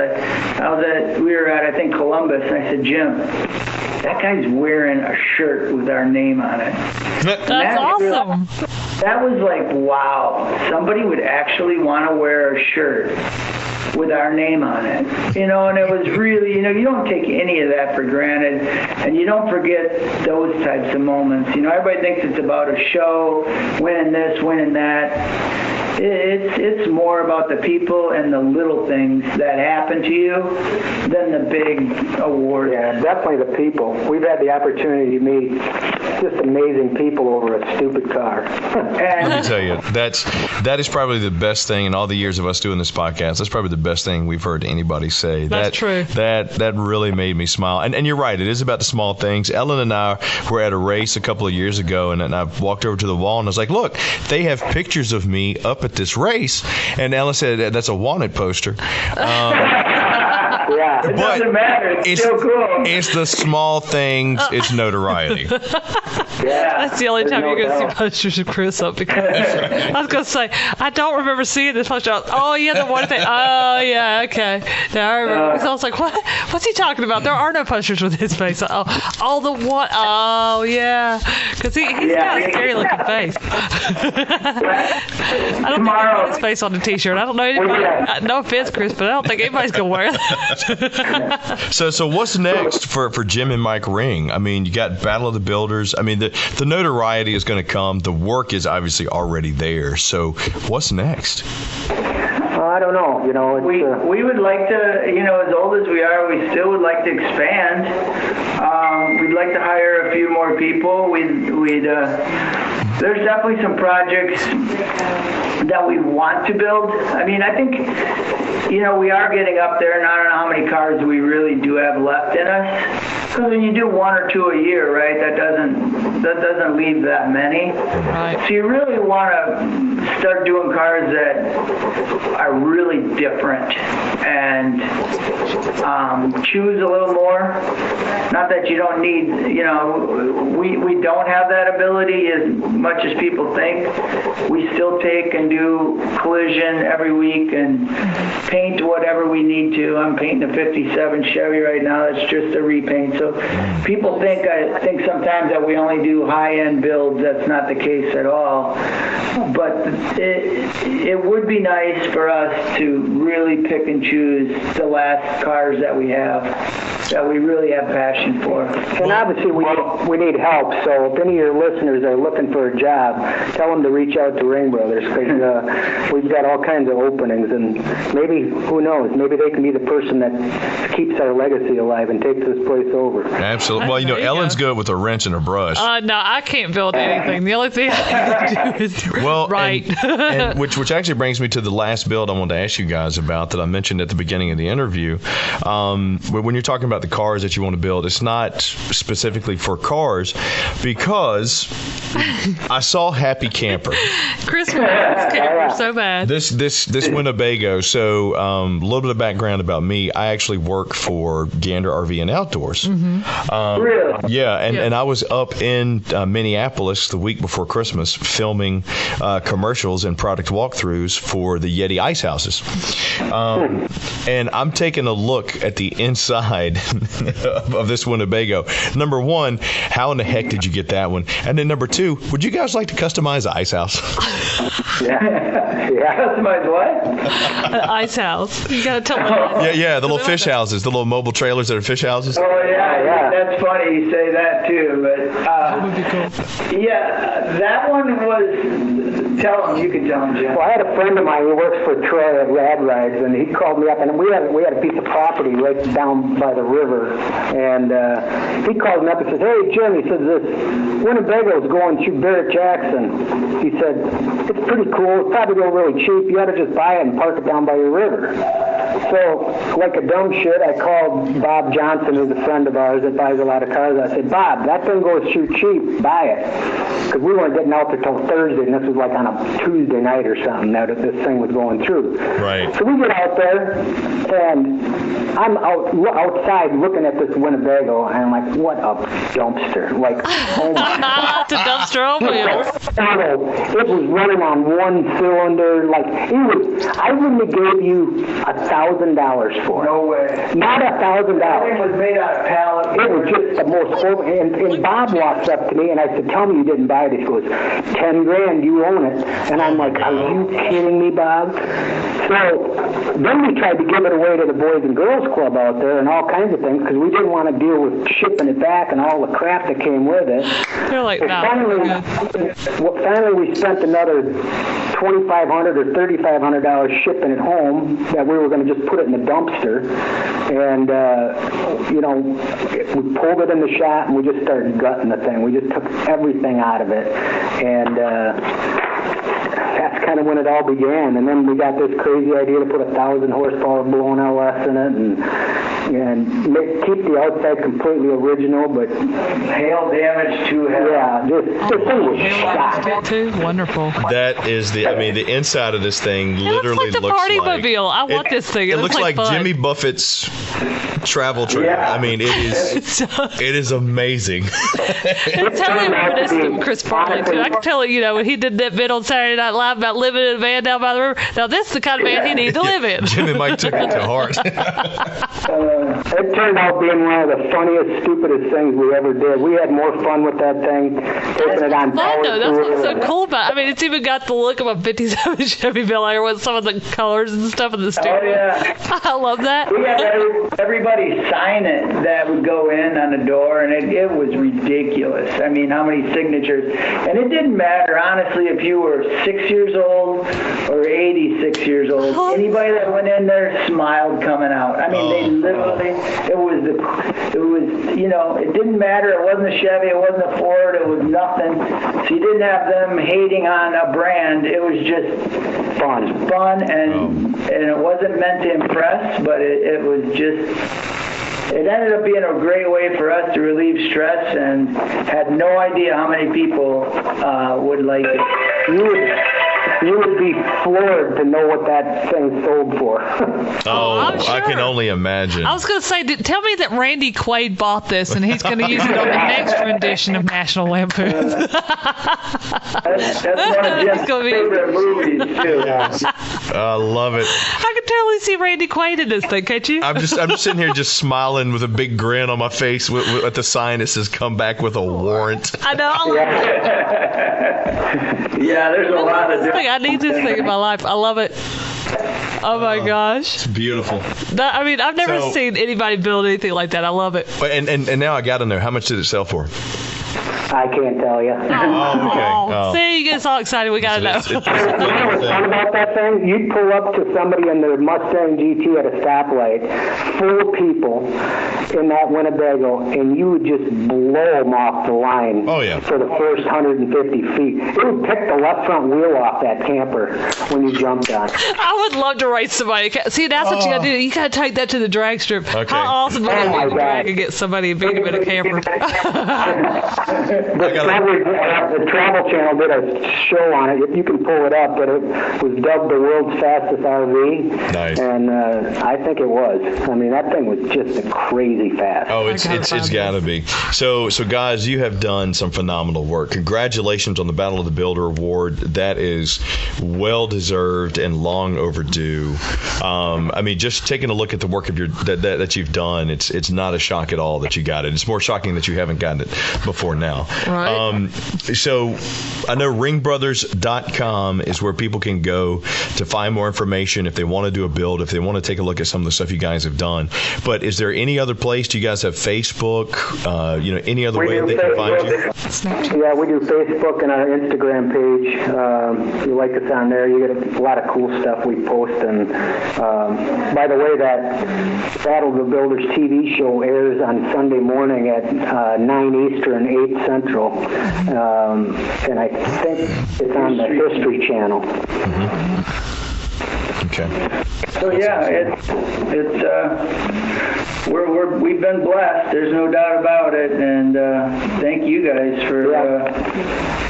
we were at, I think, Columbus, and I said, Jim, that guy's wearing a shirt with our name on it. That's awesome. That was like, wow, somebody would actually want to wear a shirt with our name on it, and it was really, you don't take any of that for granted, and you don't forget those types of moments. Everybody thinks it's about a show, winning this, winning that. It's more about the people and the little things that happen to you than the big award. Yeah, definitely the people. We've had the opportunity to meet just amazing people over a stupid car. Let me tell you, that is probably the best thing in all the years of us doing this podcast. That's probably the best thing we've heard anybody say. That's true. That really made me smile. And you're right, it is about the small things. Ellen and I were at a race a couple of years ago, and I walked over to the wall and I was like, look, they have pictures of me up at this race. And Ellen said, that's a wanted poster. Yeah, it doesn't matter. It's still cool. It's the small things. It's notoriety. Yeah, that's the only time you're going to see posters of Chris up, because I was going to say, I don't remember seeing this poster. Oh, yeah, the one thing. Oh, yeah, okay. Now I remember. So I was like, what's he talking about? There are no posters with his face. Oh, the one. Oh, yeah. Because he's got a scary looking face. I don't think I put his face on the t-shirt. I don't know anybody. No offense, Chris, but I don't think anybody's going to wear that. So what's next for Jim and Mike Ring? I mean, you got Battle of the Builders. I mean, the notoriety is going to come. The work is obviously already there. So what's next? I don't know. We would like to, as old as we are, we still would like to expand. We'd like to hire a few more people. There's definitely some projects that we want to build. I mean, I think, we are getting up there, and I don't know how many cars we really do have left in us. Because when you do one or two a year, right, that doesn't leave that many. Right. So you really want to start doing cars that are really different and choose a little more. Not that you don't need, we don't have that ability as much as people think. We still take and do collision every week and paint whatever we need to. I'm painting a 57 Chevy right now. That's just a repaint. So people I think sometimes that we only do high-end builds. That's not the case at all. But it would be nice for us to really pick and choose the last cars that we have, that we really have passion for. And obviously we need help, so if any of your listeners are looking for a job, tell them to reach out to Ring Brothers, because we've got all kinds of openings, and maybe, who knows, maybe they can be the person that keeps our legacy alive and takes this place over. Absolutely. Well, Ellen's good with a wrench and a brush. No, I can't build anything. The only thing I can do is Well, Right. and which actually brings me to the last build I wanted to ask you guys about that I mentioned at the beginning of the interview. When you're talking about the cars that you want to build, it's not specifically for cars, because I saw Happy Camper. Chris wants this camper so bad. This Winnebago. So a little bit of background about me. I actually work for Gander RV and Outdoors. Really? Yeah, and I was up in Minneapolis the week before Christmas filming commercials and product walkthroughs for the Yeti ice houses. And I'm taking a look at the inside of this Winnebago. Number one, how in the heck did you get that one? And then number two, would you guys like to customize the ice house? Yeah. Customize what? An ice house. You got to tell me. Yeah, the little fish houses, the little mobile trailers that are fish houses. Oh, yeah. That's funny you say that, too. But, That would be cool. yeah, that one was, tell him, you can tell him, Jim. Well, I had a friend of mine who works for Troy at Rad Rides, and he called me up, and we had a piece of property right down by the river, and he called me up and says, "Hey, Jim," he says, "this Winnebago is going through Barrett Jackson." He said, "It's pretty cool. It's probably go really cheap. You ought to just buy it and park it down by your river." So, like a dumb shit, I called Bob Johnson, who's a friend of ours that buys a lot of cars. I said, "Bob, that thing goes through cheap. Buy it." Because we weren't getting out there till Thursday, and this was like on a Tuesday night or something that this thing was going through. Right. So we get out there, and I'm outside looking at this Winnebago, and I'm like, what a dumpster. Like, oh my God. It's a dumpster on wheels. It was running on one cylinder. Like, I wouldn't have gave you $1,000 for it. No way. Not $1,000. Everything was made out of pallet. It was just the most horrible. And Bob walks up to me, and I said, "Tell me you didn't buy it." He goes, $10,000, you own it. And I'm like, are you kidding me, Bob? So then we tried to give it away to the Boys and Girls Club out there and all kinds of things, because we didn't want to deal with shipping it back and all the crap that came with it. They're like, no. Finally, we spent another $2,500 or $3,500 shipping it home, that we were going to just put it in the dumpster. And, we pulled it in the shop, and we just started gutting the thing. We just took everything out of it. And that's kind of when it all began. And then we got this crazy idea to put 1,000 horsepower blown LS in it, and keep the outside completely original, but Hail damage to hell. yeah, the thing was shot. Too wonderful. That is the inside of this thing literally looks like the party mobile. I want this thing. It looks like fun. Jimmy Buffett's travel trailer. Yeah. I mean, it is amazing. It's totally reminiscent of Chris Farley too. I can tell you, when he did that bit on Saturday Night Live about living in a van down by the river. Now this is the kind of van he needs to live in. Jimmy Mike took it to heart. It turned out being one of the funniest, stupidest things we ever did. We had more fun with that thing, taking it on Fun power though. That's what's so tour. cool about it. I mean, it's even got the look of a 57 Chevy Bel Air with some of the colors and stuff in the studio. Oh, yeah. I love that. We had everybody sign it that would go in on the door, and it was ridiculous. I mean, how many signatures. And it didn't matter, honestly, if you were 6 years old or 86 years old. Anybody that went in there smiled coming out. I mean, they literally, it didn't matter. It wasn't a Chevy, it wasn't a Ford, it was nothing. So you didn't have them hating on a brand. It was just fun, and it wasn't meant to impress, but it was just... It ended up being a great way for us to relieve stress, and had no idea how many people would like it. You would be floored to know what that thing sold for. I'm sure. I can only imagine. I was going to say, tell me that Randy Quaid bought this and he's going to use it on the next rendition of National Lampoon. That's one of Jim's favorite movies, too. I love it. I can totally see Randy Quaid in this thing, can't you? I'm just sitting here just smiling with a big grin on my face with the sign that says "Come back with a warrant." I know. Yeah, there's a lot of different... I need this thing in my life. I love it. Oh my gosh. It's beautiful. I've never seen anybody build anything like that. I love it. And now I got to know, how much did it sell for? I can't tell you. See, you get all excited. We got to know. You know what's fun about that thing? You'd pull up to somebody in their Mustang GT at a stoplight, full of people, in that Winnebago, and you would just blow them off the line for the first 150 feet. It would pick the left front wheel off that camper when you jumped on. I would love to race somebody. See, that's what you got to do. You got to take that to the drag strip. Okay. How awesome would it be to drag and get somebody and beat him in a camper? The Travel Channel did a show on it. You can pull it up, but it was dubbed the world's fastest RV. Nice. And I think it was. I mean, that thing was just crazy fast. Oh, it's got to be. So guys, you have done some phenomenal work. Congratulations on the Battle of the Builder Award. That is well deserved and long overdue. I mean, just taking a look at the work of that you've done, it's not a shock at all that you got it. It's more shocking that you haven't gotten it before now. Right. So I know ringbrothers.com is where people can go to find more information if they want to do a build, if they want to take a look at some of the stuff you guys have done. But is there any other place? Do you guys have Facebook? Any other way they can find you? Yeah, we do Facebook and our Instagram page. You like us on there, you get a lot of cool stuff we post. And by the way, that Battle of the Builders TV show airs on Sunday morning at 9 Eastern, 8 Central. And I think it's on the History Channel. Okay. So yeah, we've been blessed. There's no doubt about it, and thank you guys for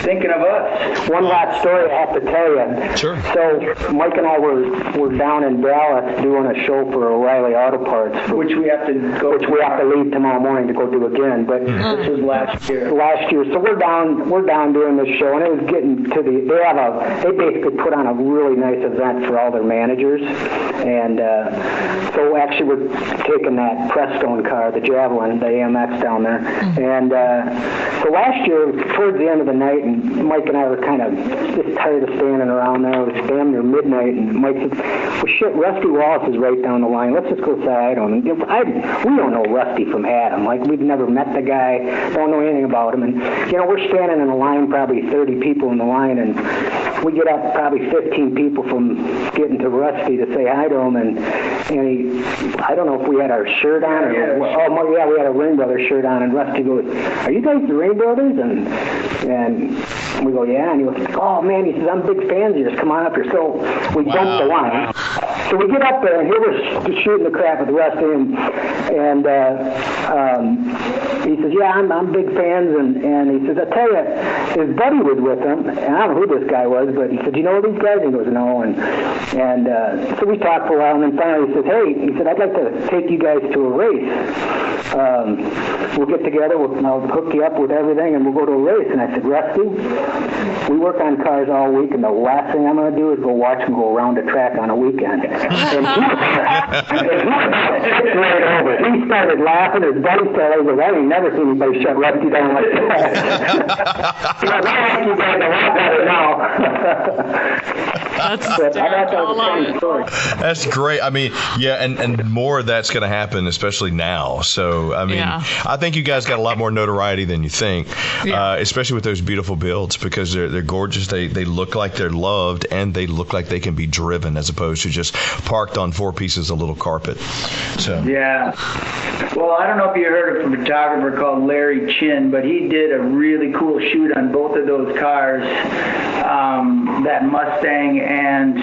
thinking of us. One last story I have to tell you. Sure. So Mike and I were down in Dallas doing a show for O'Reilly Auto Parts, Which we have to leave tomorrow morning to go do again. But This was last year. So we're down doing this show, and it was getting to they basically put on a really nice event for all their managers, and so actually we're taking that Prestone car, the Javelin, the AMX down there, and so last year towards the end of the night, and Mike and I were kind of just tired of standing around there. It was damn near midnight, and Mike said, "Well, shit, Rusty Wallace is right down the line. Let's just go say hi to him." And we don't know Rusty from Adam. Like, we've never met the guy, don't know anything about him, and we're standing in a line, probably 30 people in the line, and we get up probably 15 people from getting to Rusty to say hi to him, and he, I don't know if we had our shirt on, or we had a Ring Brothers shirt on, and Rusty goes, "Are you guys the Ring Brothers?" And we go, "Yeah," and he goes, "Oh man," he says, "I'm big fans of yours, come on up here." So we jump the line. So we get up there, and here we're shooting the crap with Rusty, and he says, "Yeah, I'm big fans," and he says, "I tell you, his buddy was with him, and I don't know who this guy was, but he said, 'Do you know these guys?' And he goes, 'No,' and so we talked for a while, and then finally he says, 'Hey,' he said, 'I'd like to take you guys to a race. We'll get together, I'll hook you up with everything, and we'll go to a race.' And I said, 'Rusty, we work on cars all week, and the last thing I'm going to do is go watch them go around the track on a weekend.'" And he started laughing. His buddy started, he goes, "I ain't never seen anybody shut Rusty down like that." He goes, "I like you guys a lot better now." That's great. I mean, yeah, and more of that's going to happen, especially now. So, I mean, I think you guys got a lot more notoriety than you think, especially with those beautiful builds, because they're gorgeous. They look like they're loved, and they look like they can be driven as opposed to just parked on 4 pieces of little carpet. So yeah. Well, I don't know if you heard of a photographer called Larry Chin, but he did a really cool shoot on both of those cars, that Mustang and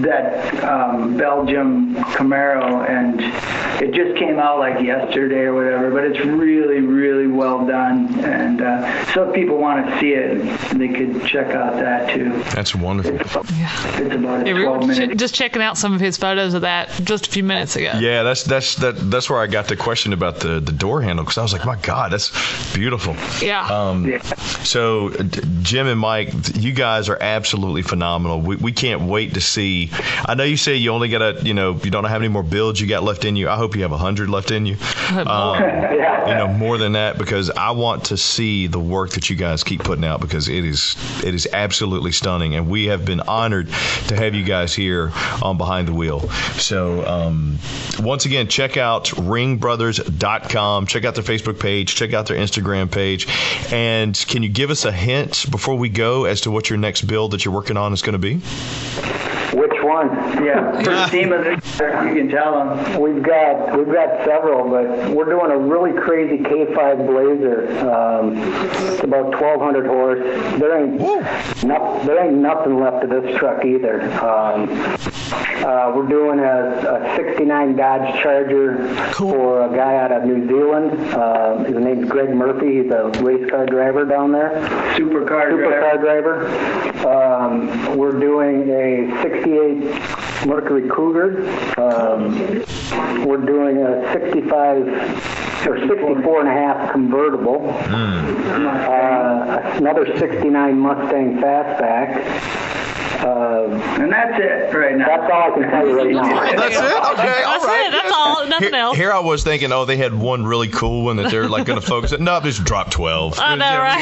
that Belgium Camaro, and it just came out like yesterday or whatever, but it's really, really well done, and so if people want to see it, they could check out that too. That's wonderful. It's about a 12-minute. Just checking out some of his photos of that just a few minutes ago. Yeah, that's where I got the question about the door handle, because I was like, my God, that's beautiful. Yeah. So Jim and Mike, you guys are absolutely phenomenal. We can't wait to see. I know you say you only got you don't know how many more builds you got left in you. I hope you have 100 left in you. More than that, because I want to see the work that you guys keep putting out, because it is absolutely stunning, and we have been honored to have you guys here on Behind the Wheel. So once again, check out ringbrothers.com, check out their Facebook page, check out their Instagram page, and can you give us a hint before we go as to what your next build that you're working on is going to be? Which one? Yeah, for SEMA, you can tell them. We've got several, but we're doing a really crazy K5 Blazer. It's about 1,200 horse. There ain't nothing left of this truck either. We're doing a 69 Dodge Charger for a guy out of New Zealand. His name's Greg Murphy. He's a race car driver down there. Supercar driver. We're doing a 68 Mercury Cougar. We're doing a 65 or 64 and a half convertible. Another 69 Mustang Fastback. And that's it right now. That's all I can tell you right now. That's it? Okay, all right. It. That's all. Nothing else. Here I was thinking, they had one really cool one that they're like going to focus on. No, just drop 12. I know, right?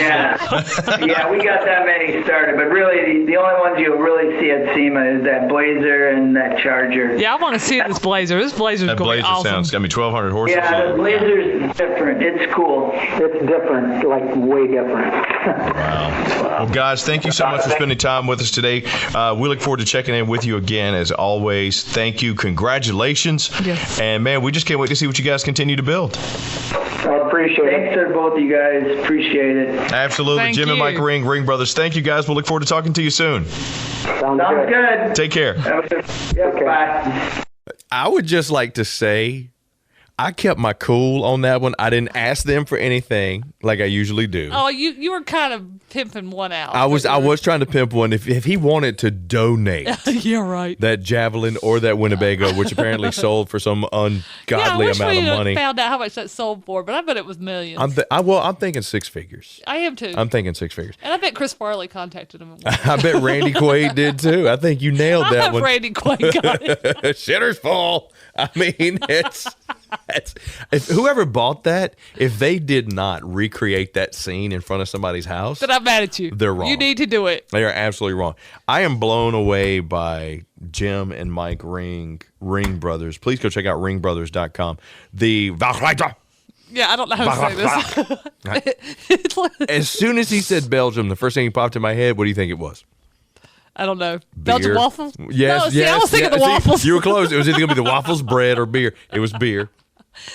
Yeah, we got that many started, but really the only ones you'll really see at SEMA is that Blazer and that Charger. Yeah, I want to see this Blazer. This Blazer's That going to be Blazer awesome. sounds, 1,200 horses. Yeah, the Blazer's different. It's cool. It's different, like way different. Wow. Well, guys, thank you so much for spending time with us today. We look forward to checking in with you again, as always. Thank you. Congratulations. Yes. And, man, we just can't wait to see what you guys continue to build. I appreciate it. Thanks to both of you guys. Appreciate it. Absolutely. Thank Jim and you. Mike Ring Brothers. Thank you, guys. We'll look forward to talking to you soon. Sounds Sounds good. Take care. Yep, bye. I would just like to say I kept my cool on that one. I didn't ask them for anything like I usually do. Oh, you were kind of pimping one out. I was trying to pimp one. If he wanted to donate Yeah, right. that Javelin or that Winnebago, which apparently sold for some ungodly amount of money. Found out how much that sold for, but I bet it was millions. I'm thinking six figures. I am too. I'm thinking six figures. And I bet Chris Farley contacted him. At one I bet Randy Quaid did too. I think you nailed I that bet one. Randy Quaid got it. Shitter's full. I mean, it's if whoever bought that, if they did not recreate that scene in front of somebody's house, But I'm mad at you. They're wrong. You need to do it. they are absolutely wrong. I am blown away by Jim and Mike Ring Brothers. Please go check out ringbrothers.com. The Yeah, I don't know how to say this. It's like, as soon as he said Belgium, the first thing that popped in my head, what do you think it was? I don't know. Belgian Beer. waffles? Yes, no, see, yes. I was thinking the See, waffles. you were close. It was either going to be the waffles, bread, or beer. It was beer.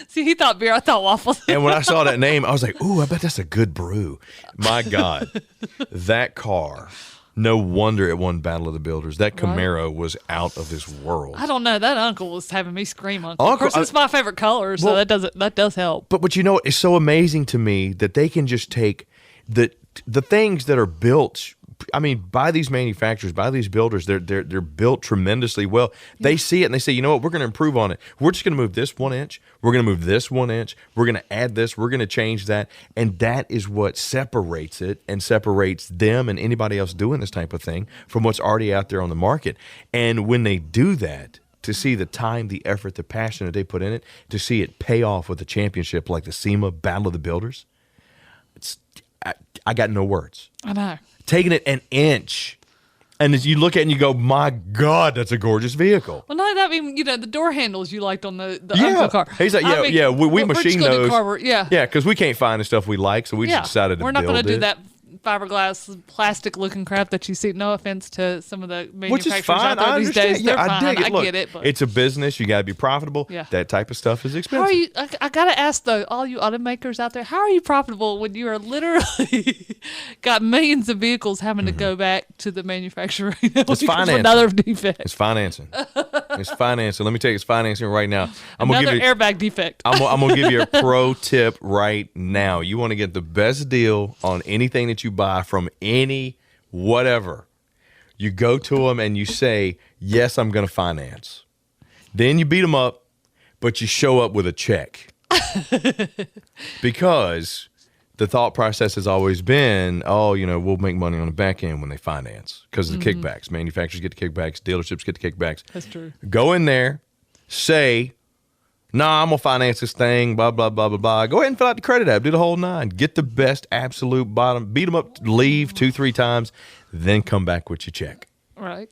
See, he thought beer. I thought waffles. And when I saw that name, I was like, ooh, I bet that's a good brew. My God, that car, no wonder it won Battle of the Builders. That Camaro was out of this world. I don't know. That uncle was having me scream. Of Uncle- course, it's my favorite color, so Well- that does help. But you know, it's so amazing to me that they can just take the things that are built. I mean, by these manufacturers, by these builders, they're built tremendously well. They see it and they say, you know what, we're going to improve on it. We're just going to move this 1 inch. We're going to move this 1 inch. We're going to add this. We're going to change that. And that is what separates it and separates them and anybody else doing this type of thing from what's already out there on the market. And when they do that, to see the time, the effort, the passion that they put in it, to see it pay off with a championship like the SEMA Battle of the Builders, I got no words. I know. Taking it an inch. And as you look at it and you go, my God, that's a gorgeous vehicle. Well, not that, I mean, the door handles you liked on the Yeah. Uncle car. He's like, I mean, we we're machine just gonna do those. Yeah. Yeah, because we can't find the stuff we like, so we just decided to We're not build going to do it. that fiberglass plastic looking crap that you see. No offense to some of the Which manufacturers is fine. out there I these understand. days. Yeah, They're I fine. dig it. I Look, get it. But it's a business. You got to be profitable. Yeah. That type of stuff is how expensive. are you? I got to ask though, all you automakers out there, how are you profitable when you are literally got millions of vehicles having to go back to the manufacturer? It's financing. Another defect. It's financing. It's financing. Let me tell you, it's financing right now. I'm Another gonna give you. airbag defect. I'm gonna give you a pro tip right now. You want to get the best deal on anything that you buy from any whatever. You go to them and you say, yes, I'm going to finance. Then you beat them up, but you show up with a check. Because the thought process has always been, we'll make money on the back end when they finance because of the kickbacks. Manufacturers get the kickbacks, dealerships get the kickbacks. That's true. Go in there, say, I'm going to finance this thing, blah, blah, blah, blah, blah. Go ahead and fill out the credit app. Do the whole nine. Get the best absolute bottom. Beat them up, leave 2-3 times, then come back with your check. Right.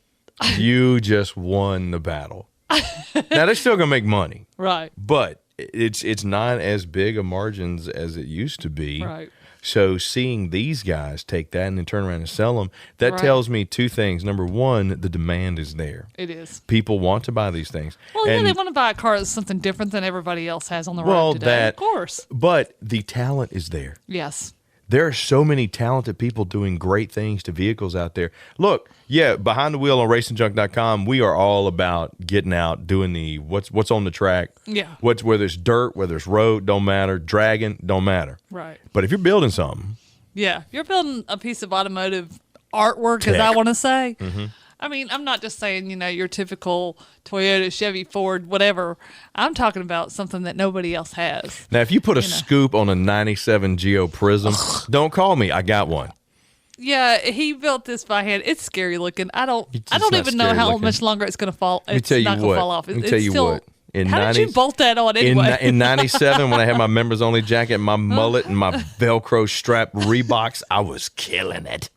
You just won the battle. Now, they're still going to make money, Right. but it's not as big a margins as it used to be. Right. So seeing these guys take that and then turn around and sell them, that Right. tells me two things. Number one, the demand is there. It is. People want to buy these things. Well, yeah, And- they want to buy a car that's something different than everybody else has on the road well, today. that Of course. But the talent is there. Yes. There are so many talented people doing great things to vehicles out there. Look, yeah, behind the wheel on racingjunk.com, we are all about getting out, doing the what's on the track. Yeah. Whether it's dirt, whether it's road, don't matter. Dragging, don't matter. Right. But if you're building something, Yeah. You're building a piece of automotive artwork, as I want to say. Mm-hmm. I mean, I'm not just saying, your typical Toyota, Chevy, Ford, whatever. I'm talking about something that nobody else has. now if you put a scoop on a 97 Geo Prism, don't call me. I got one. Yeah, he built this by hand. It's scary looking. I don't It's even not know scary how looking. much longer it's going to fall. Let me tell you not going what. to fall off. Let me It's tell you still, what. In how did you bolt that on anyway? In 97, when I had my members only jacket, my mullet, and my Velcro strap Reeboks, I was killing it.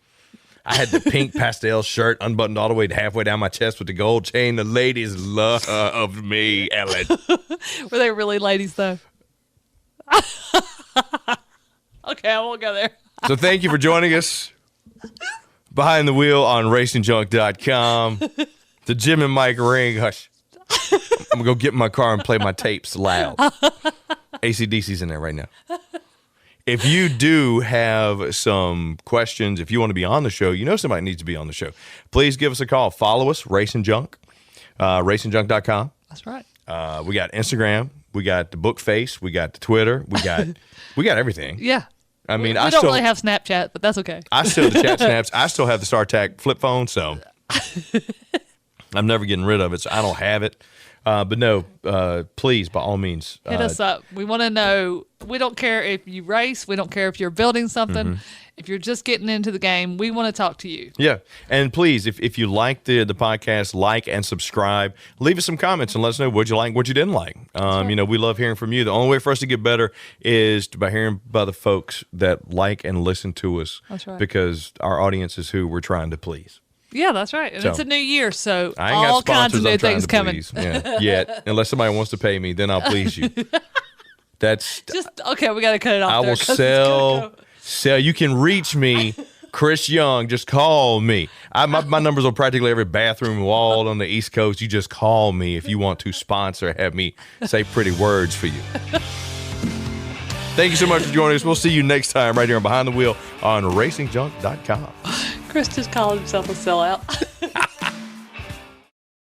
I had the pink pastel shirt unbuttoned all the way to halfway down my chest with the gold chain. The ladies loved me, Ellen. Were they really ladies though? Okay, I won't go there. So thank you for joining us behind the wheel on racingjunk.com. The Jim and Mike Ring. Hush. I'm going to go get in my car and play my tapes loud. AC/DC's in there right now. If you do have some questions, if you want to be on the show, somebody needs to be on the show, please give us a call. Follow us, Racing Junk, racingjunk.com. That's right. We got Instagram. We got the book face. We got the Twitter. We got everything. Yeah. I mean, we I don't still really have Snapchat, but that's okay. I still have the chat snaps. I still have the StarTAC flip phone, so I'm never getting rid of it. So I don't have it. But no, please, by all means, Hit us up. We want to know. We don't care if you race. We don't care if you're building something. Mm-hmm. If you're just getting into the game, we want to talk to you. Yeah, and please, if you like the podcast, like and subscribe. Leave us some comments and let us know what you like, what you didn't like. We love hearing from you. The only way for us to get better is by hearing by the folks that like and listen to us. That's right. Because our audience is who we're trying to please. Yeah, that's right. And So, it's a new year, so I ain't all got kinds of sponsors new I'm trying things to coming. please. Yeah, yet, unless somebody wants to pay me, then I'll please you. That's Just okay. We got to cut it off. I there will 'cause it's gonna go. sell. You can reach me, Chris Young. Just call me. My numbers on practically every bathroom wall on the East Coast. You just call me if you want to sponsor. Have me say pretty words for you. Thank you so much for joining us. We'll see you next time right here on Behind the Wheel on racingjunk.com. Chris just called himself a sellout.